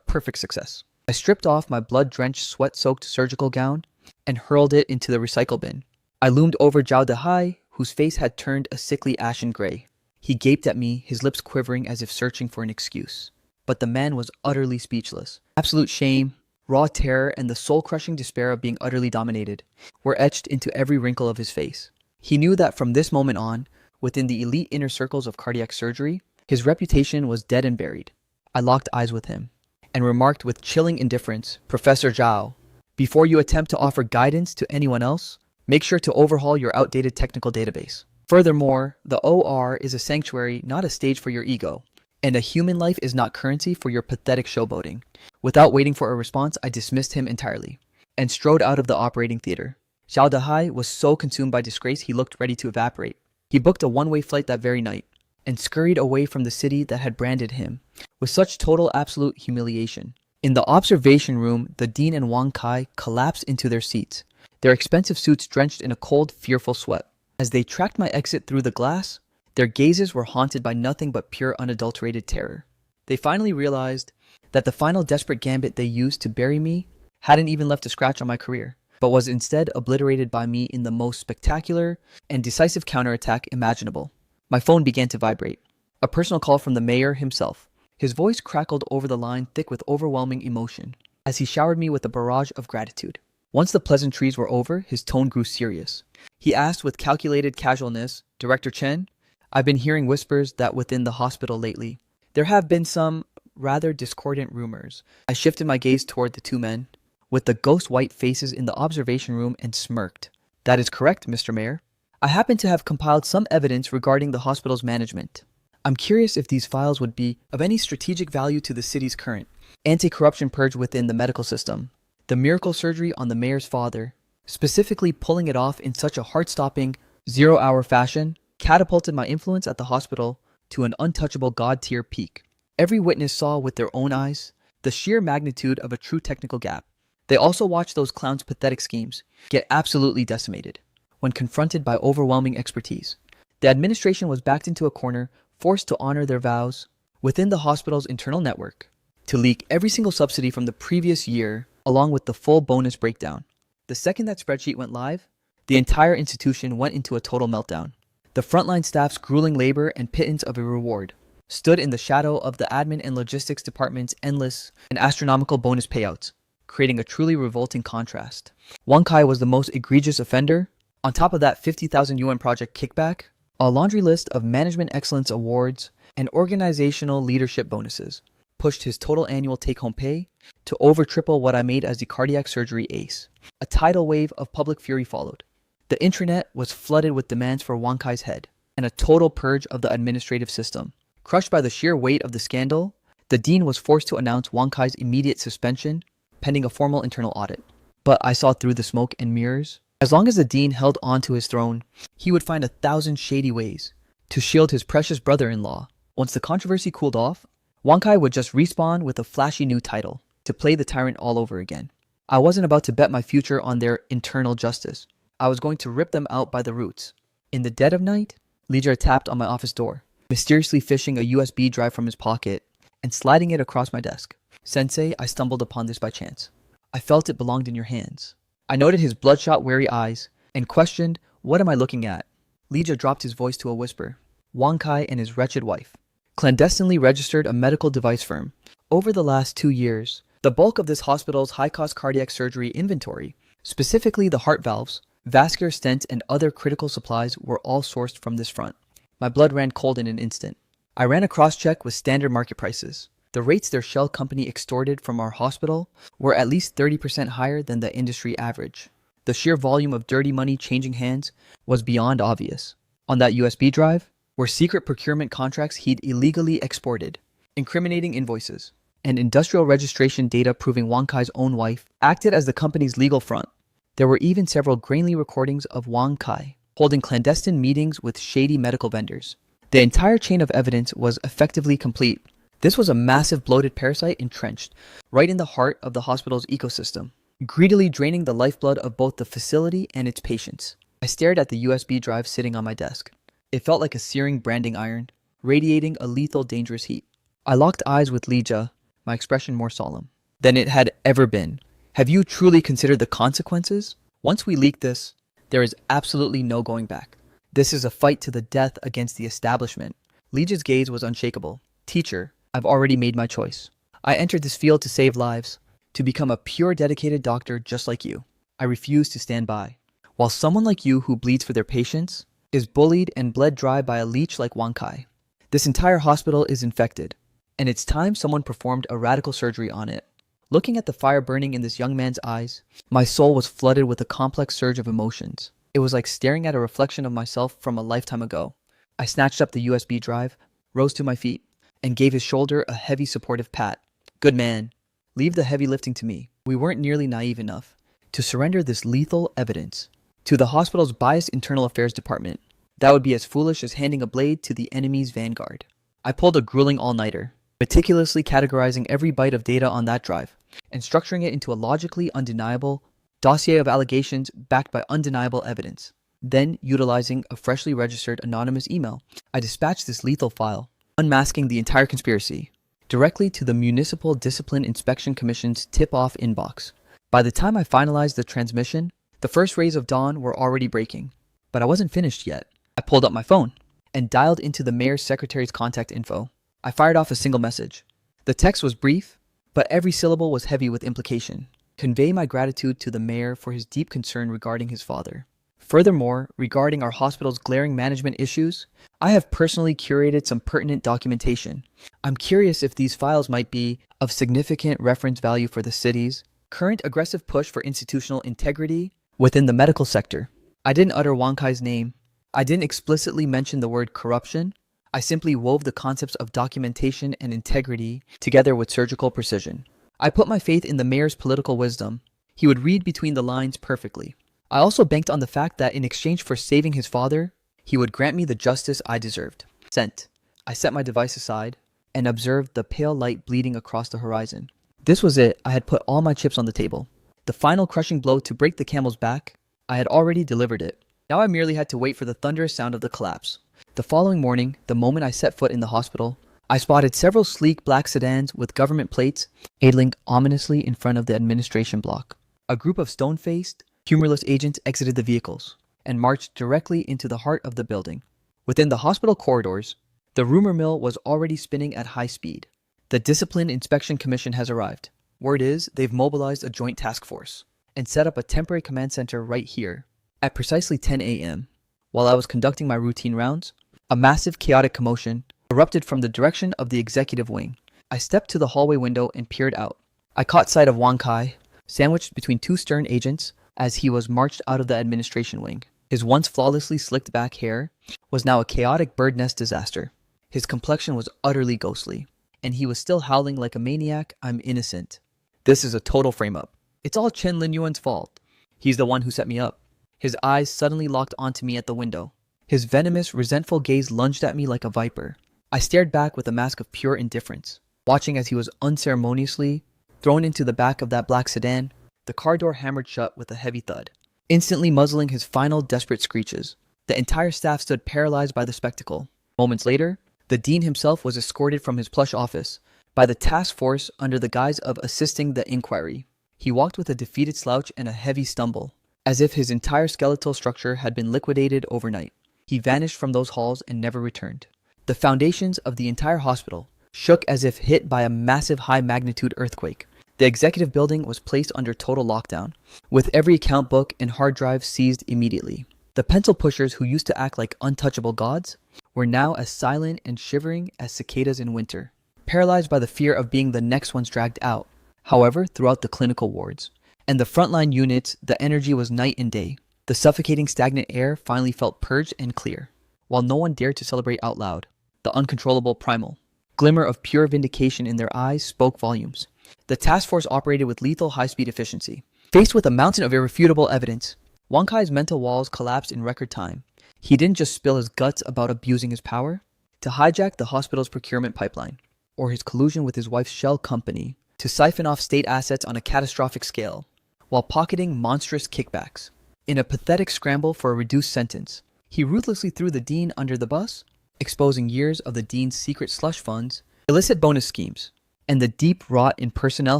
Perfect success. I stripped off my blood-drenched, sweat-soaked surgical gown and hurled it into the recycle bin. I loomed over Zhao Dehai, whose face had turned a sickly ashen gray. He gaped at me, his lips quivering as if searching for an excuse. But the man was utterly speechless. Absolute shame, raw terror, and the soul-crushing despair of being utterly dominated were etched into every wrinkle of his face. He knew that from this moment on, within the elite inner circles of cardiac surgery, his reputation was dead and buried. I locked eyes with him and remarked with chilling indifference, "Professor Zhao, before you attempt to offer guidance to anyone else, make sure to overhaul your outdated technical database. Furthermore, the OR is a sanctuary, not a stage for your ego, and a human life is not currency for your pathetic showboating." Without waiting for a response, I dismissed him entirely and strode out of the operating theater. Zhao Dehai was so consumed by disgrace he looked ready to evaporate. He booked a one-way flight that very night and scurried away from the city that had branded him with such total absolute humiliation. In the observation room, the Dean and Wang Kai collapsed into their seats, their expensive suits drenched in a cold, fearful sweat. As they tracked my exit through the glass, their gazes were haunted by nothing but pure unadulterated terror. They finally realized that the final desperate gambit they used to bury me hadn't even left a scratch on my career, but was instead obliterated by me in the most spectacular and decisive counterattack imaginable. My phone began to vibrate. A personal call from the mayor himself. His voice crackled over the line thick with overwhelming emotion as he showered me with a barrage of gratitude. Once the pleasantries were over, his tone grew serious. He asked with calculated casualness, "Director Chen, I've been hearing whispers that within the hospital lately, there have been some rather discordant rumors." I shifted my gaze toward the two men with the ghost-white faces in the observation room and smirked. "That is correct, Mr. Mayor. I happen to have compiled some evidence regarding the hospital's management. I'm curious if these files would be of any strategic value to the city's current anti-corruption purge within the medical system. The miracle surgery on the mayor's father, specifically pulling it off in such a heart-stopping, zero-hour fashion, catapulted my influence at the hospital to an untouchable god-tier peak. Every witness saw with their own eyes the sheer magnitude of a true technical gap. They also watched those clowns' pathetic schemes get absolutely decimated when confronted by overwhelming expertise. The administration was backed into a corner, forced to honor their vows within the hospital's internal network to leak every single subsidy from the previous year along with the full bonus breakdown. The second that spreadsheet went live, the entire institution went into a total meltdown. The frontline staff's grueling labor and pittance of a reward stood in the shadow of the admin and logistics department's endless and astronomical bonus payouts, creating a truly revolting contrast. Wang Kai was the most egregious offender. On top of that 50,000 UN project kickback, a laundry list of management excellence awards and organizational leadership bonuses pushed his total annual take-home pay to over triple what I made as the cardiac surgery ace. A tidal wave of public fury followed. The intranet was flooded with demands for Wang Kai's head and a total purge of the administrative system. Crushed by the sheer weight of the scandal, the dean was forced to announce Wang Kai's immediate suspension pending a formal internal audit. But I saw through the smoke and mirrors. As long as the dean held on to his throne, he would find 1,000 shady ways to shield his precious brother-in-law. Once the controversy cooled off, Wang Kai would just respawn with a flashy new title to play the tyrant all over again. I wasn't about to bet my future on their internal justice. I was going to rip them out by the roots. In the dead of night, Lijar tapped on my office door, mysteriously fishing a USB drive from his pocket and sliding it across my desk. "Sensei, I stumbled upon this by chance. I felt it belonged in your hands." I noted his bloodshot, wary eyes and questioned, "What am I looking at?" Lija dropped his voice to a whisper. Wang Kai and his wretched wife clandestinely registered a medical device firm. Over the last 2 years, the bulk of this hospital's high-cost cardiac surgery inventory, specifically the heart valves, vascular stents, and other critical supplies, were all sourced from this front. My blood ran cold in an instant. I ran a cross-check with standard market prices. The rates their shell company extorted from our hospital were at least 30% higher than the industry average. The sheer volume of dirty money changing hands was beyond obvious. On that USB drive were secret procurement contracts he'd illegally exported, incriminating invoices, and industrial registration data proving Wang Kai's own wife acted as the company's legal front. There were even several grainy recordings of Wang Kai holding clandestine meetings with shady medical vendors. The entire chain of evidence was effectively complete. This was a massive bloated parasite entrenched right in the heart of the hospital's ecosystem, greedily draining the lifeblood of both the facility and its patients. I stared at the USB drive sitting on my desk. It felt like a searing branding iron, radiating a lethal, dangerous heat. I locked eyes with Lija, my expression more solemn than it had ever been. Have you truly considered the consequences? Once we leak this, there is absolutely no going back. This is a fight to the death against the establishment. Lija's gaze was unshakable. Teacher, I've already made my choice. I entered this field to save lives, to become a pure dedicated doctor just like you. I refuse to stand by. While someone like you who bleeds for their patients is bullied and bled dry by a leech like Wang Kai. This entire hospital is infected, and it's time someone performed a radical surgery on it. Looking at the fire burning in this young man's eyes, my soul was flooded with a complex surge of emotions. It was like staring at a reflection of myself from a lifetime ago. I snatched up the USB drive, rose to my feet, and gave his shoulder a heavy supportive pat. Good man. Leave the heavy lifting to me. We weren't nearly naive enough to surrender this lethal evidence to the hospital's biased internal affairs department. That would be as foolish as handing a blade to the enemy's vanguard. I pulled a grueling all-nighter, meticulously categorizing every byte of data on that drive and structuring it into a logically undeniable dossier of allegations backed by undeniable evidence. Then, utilizing a freshly registered anonymous email, I dispatched this lethal file, unmasking the entire conspiracy, directly to the Municipal Discipline Inspection Commission's tip-off inbox. By the time I finalized the transmission, the first rays of dawn were already breaking. But I wasn't finished yet. I pulled up my phone and dialed into the mayor's secretary's contact info. I fired off a single message. The text was brief, but every syllable was heavy with implication. Convey my gratitude to the mayor for his deep concern regarding his father. Furthermore, regarding our hospital's glaring management issues, I have personally curated some pertinent documentation. I'm curious if these files might be of significant reference value for the city's current aggressive push for institutional integrity within the medical sector. I didn't utter Wang Kai's name. I didn't explicitly mention the word corruption. I simply wove the concepts of documentation and integrity together with surgical precision. I put my faith in the mayor's political wisdom. He would read between the lines perfectly. I also banked on the fact that in exchange for saving his father, he would grant me the justice I deserved. Sent. I set my device aside and observed the pale light bleeding across the horizon. This was it. I had put all my chips on the table. The final crushing blow to break the camel's back, I had already delivered it. Now I merely had to wait for the thunderous sound of the collapse. The following morning, the moment I set foot in the hospital, I spotted several sleek black sedans with government plates idling ominously in front of the administration block. A group of stone-faced, humorless agents exited the vehicles and marched directly into the heart of the building. Within the hospital corridors, the rumor mill was already spinning at high speed. The Discipline Inspection Commission has arrived. Word is they've mobilized a joint task force and set up a temporary command center right here. At precisely 10 a.m., while I was conducting my routine rounds, a massive chaotic commotion erupted from the direction of the executive wing. I stepped to the hallway window and peered out. I caught sight of Wang Kai, sandwiched between two stern agents as he was marched out of the administration wing. His once flawlessly slicked back hair was now a chaotic bird nest disaster. His complexion was utterly ghostly, and he was still howling like a maniac, "I'm innocent." This is a total frame-up. It's all Chen Lin Yuan's fault. He's the one who set me up. His eyes suddenly locked onto me at the window. His venomous, resentful gaze lunged at me like a viper. I stared back with a mask of pure indifference, watching as he was unceremoniously thrown into the back of that black sedan. The car door hammered shut with a heavy thud, instantly muzzling his final desperate screeches. The entire staff stood paralyzed by the spectacle. Moments later, the dean himself was escorted from his plush office by the task force under the guise of assisting the inquiry. He walked with a defeated slouch and a heavy stumble, as if his entire skeletal structure had been liquidated overnight. He vanished from those halls and never returned. The foundations of the entire hospital shook as if hit by a massive high-magnitude earthquake. The executive building was placed under total lockdown, with every account book and hard drive seized immediately. The pencil pushers who used to act like untouchable gods were now as silent and shivering as cicadas in winter, paralyzed by the fear of being the next ones dragged out. However, throughout the clinical wards and the frontline units, the energy was night and day. The suffocating stagnant air finally felt purged and clear, while no one dared to celebrate out loud. The uncontrollable primal. glimmer of pure vindication in their eyes spoke volumes. The task force operated with lethal high-speed efficiency. Faced with a mountain of irrefutable evidence, Wang Kai's mental walls collapsed in record time. He didn't just spill his guts about abusing his power to hijack the hospital's procurement pipeline, or his collusion with his wife's shell company to siphon off state assets on a catastrophic scale, while pocketing monstrous kickbacks. In a pathetic scramble for a reduced sentence, he ruthlessly threw the dean under the bus, exposing years of the dean's secret slush funds, illicit bonus schemes, and the deep rot in personnel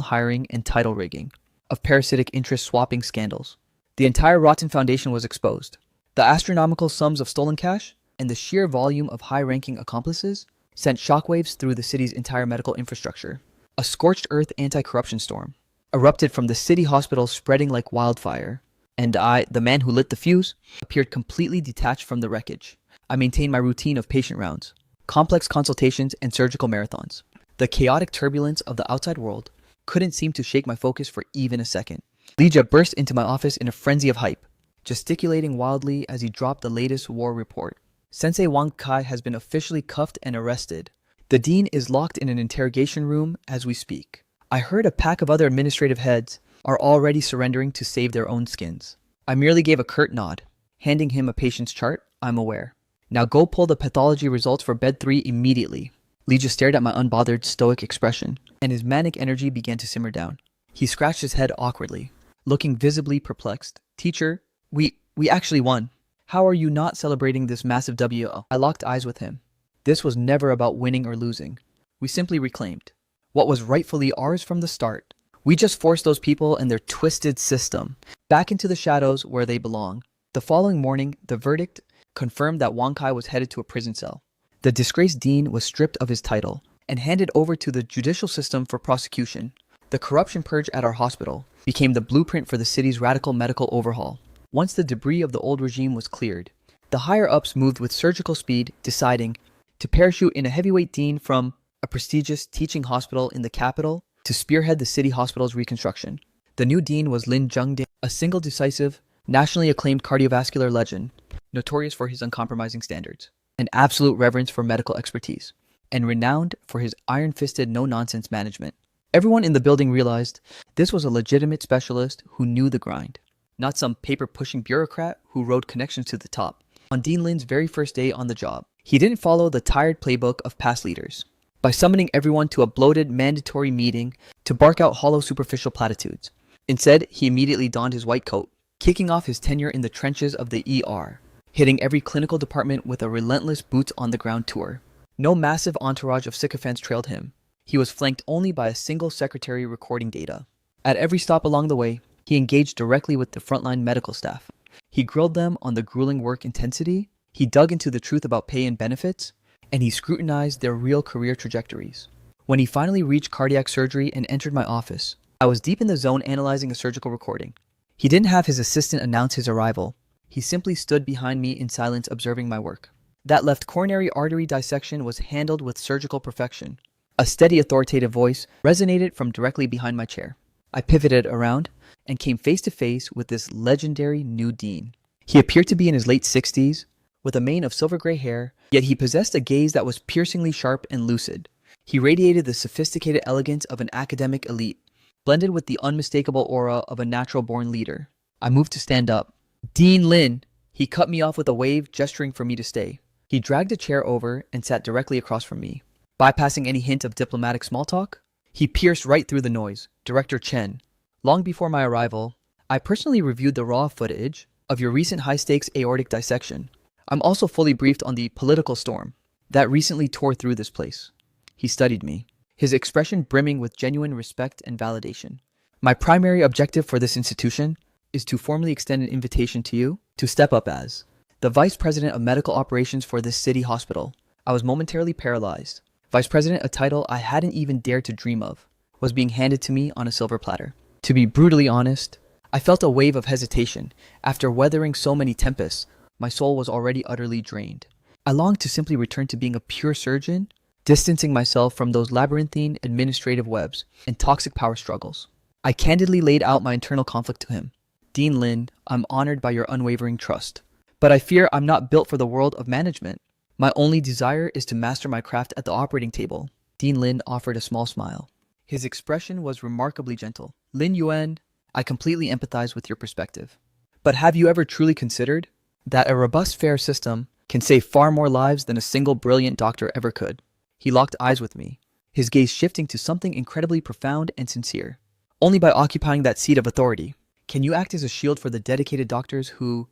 hiring and title rigging of parasitic interest swapping scandals. The entire rotten foundation was exposed. The astronomical sums of stolen cash and the sheer volume of high-ranking accomplices sent shockwaves through the city's entire medical infrastructure. A scorched earth anti-corruption storm erupted from the city hospital, spreading like wildfire. And I, the man who lit the fuse, appeared completely detached from the wreckage. I maintained my routine of patient rounds, complex consultations, and surgical marathons. The chaotic turbulence of the outside world couldn't seem to shake my focus for even a second. Lija burst into my office in a frenzy of hype, gesticulating wildly as he dropped the latest war report. Sensei Wang Kai has been officially cuffed and arrested. The dean is locked in an interrogation room as we speak. I heard a pack of other administrative heads are already surrendering to save their own skins. I merely gave a curt nod, handing him a patient's chart. I'm aware. Now go pull the pathology results for bed 3 immediately. Lija stared at my unbothered, stoic expression, and his manic energy began to simmer down. He scratched his head awkwardly, looking visibly perplexed. Teacher, we actually won. How are you not celebrating this massive W? I locked eyes with him. This was never about winning or losing. We simply reclaimed what was rightfully ours from the start. We just forced those people and their twisted system back into the shadows where they belong. The following morning, the verdict confirmed that Wang Kai was headed to a prison cell. The disgraced dean was stripped of his title and handed over to the judicial system for prosecution. The corruption purge at our hospital became the blueprint for the city's radical medical overhaul. Once the debris of the old regime was cleared, the higher-ups moved with surgical speed, deciding to parachute in a heavyweight dean from a prestigious teaching hospital in the capital to spearhead the city hospital's reconstruction. The new dean was Lin Zhengde, a single decisive, nationally acclaimed cardiovascular legend, notorious for his uncompromising standards, an absolute reverence for medical expertise, and renowned for his iron-fisted no-nonsense management. Everyone in the building realized this was a legitimate specialist who knew the grind, not some paper-pushing bureaucrat who rode connections to the top. On Dean Lin's very first day on the job, he didn't follow the tired playbook of past leaders by summoning everyone to a bloated mandatory meeting to bark out hollow superficial platitudes. Instead, he immediately donned his white coat, kicking off his tenure in the trenches of the ER, hitting every clinical department with a relentless boots-on-the-ground tour. No massive entourage of sycophants trailed him. He was flanked only by a single secretary recording data. At every stop along the way, he engaged directly with the frontline medical staff. He grilled them on the grueling work intensity, he dug into the truth about pay and benefits, and he scrutinized their real career trajectories. When he finally reached cardiac surgery and entered my office, I was deep in the zone analyzing a surgical recording. He didn't have his assistant announce his arrival. He simply stood behind me in silence, observing my work. That left coronary artery dissection was handled with surgical perfection. A steady, authoritative voice resonated from directly behind my chair. I pivoted around and came face to face with this legendary new dean. He appeared to be in his late 60s, with a mane of silver gray hair, yet he possessed a gaze that was piercingly sharp and lucid. He radiated the sophisticated elegance of an academic elite, blended with the unmistakable aura of a natural-born leader. I moved to stand up. Dean Lin! He cut me off with a wave, gesturing for me to stay. He dragged a chair over and sat directly across from me. Bypassing any hint of diplomatic small talk, he pierced right through the noise. Director Chen, long before my arrival, I personally reviewed the raw footage of your recent high-stakes aortic dissection. I'm also fully briefed on the political storm that recently tore through this place. He studied me, his expression brimming with genuine respect and validation. My primary objective for this institution is to formally extend an invitation to you to step up as the Vice President of Medical Operations for this city hospital. I was momentarily paralyzed. Vice President, a title I hadn't even dared to dream of, was being handed to me on a silver platter. To be brutally honest, I felt a wave of hesitation. After weathering so many tempests, my soul was already utterly drained. I longed to simply return to being a pure surgeon, distancing myself from those labyrinthine administrative webs and toxic power struggles. I candidly laid out my internal conflict to him. Dean Lin, I'm honored by your unwavering trust, but I fear I'm not built for the world of management. My only desire is to master my craft at the operating table. Dean Lin offered a small smile. His expression was remarkably gentle. Lin Yuan, I completely empathize with your perspective. But have you ever truly considered that a robust fair system can save far more lives than a single brilliant doctor ever could? He locked eyes with me, his gaze shifting to something incredibly profound and sincere. Only by occupying that seat of authority can you act as a shield for the dedicated doctors who,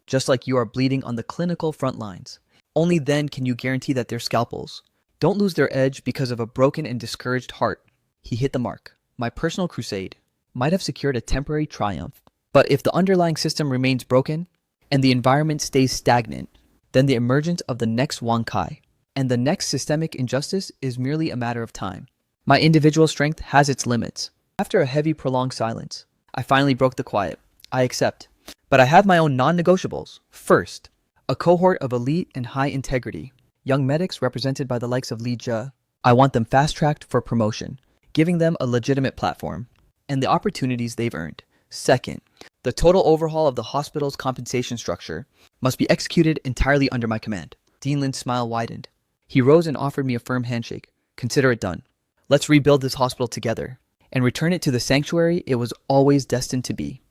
just like you, are bleeding on the clinical front lines. Only then can you guarantee that their scalpels don't lose their edge because of a broken and discouraged heart. He hit the mark. My personal crusade might have secured a temporary triumph, but if the underlying system remains broken and the environment stays stagnant, then the emergence of the next Wang Kai and the next systemic injustice is merely a matter of time. My individual strength has its limits. After a heavy, prolonged silence, I finally broke the quiet. I accept. But I have my own non-negotiables. First, a cohort of elite and high integrity young medics represented by the likes of Li Jia. I want them fast-tracked for promotion, giving them a legitimate platform and the opportunities they've earned. Second, the total overhaul of the hospital's compensation structure must be executed entirely under my command. Dean Lin's smile widened. He rose and offered me a firm handshake. Consider it done. Let's rebuild this hospital together and return it to the sanctuary it was always destined to be.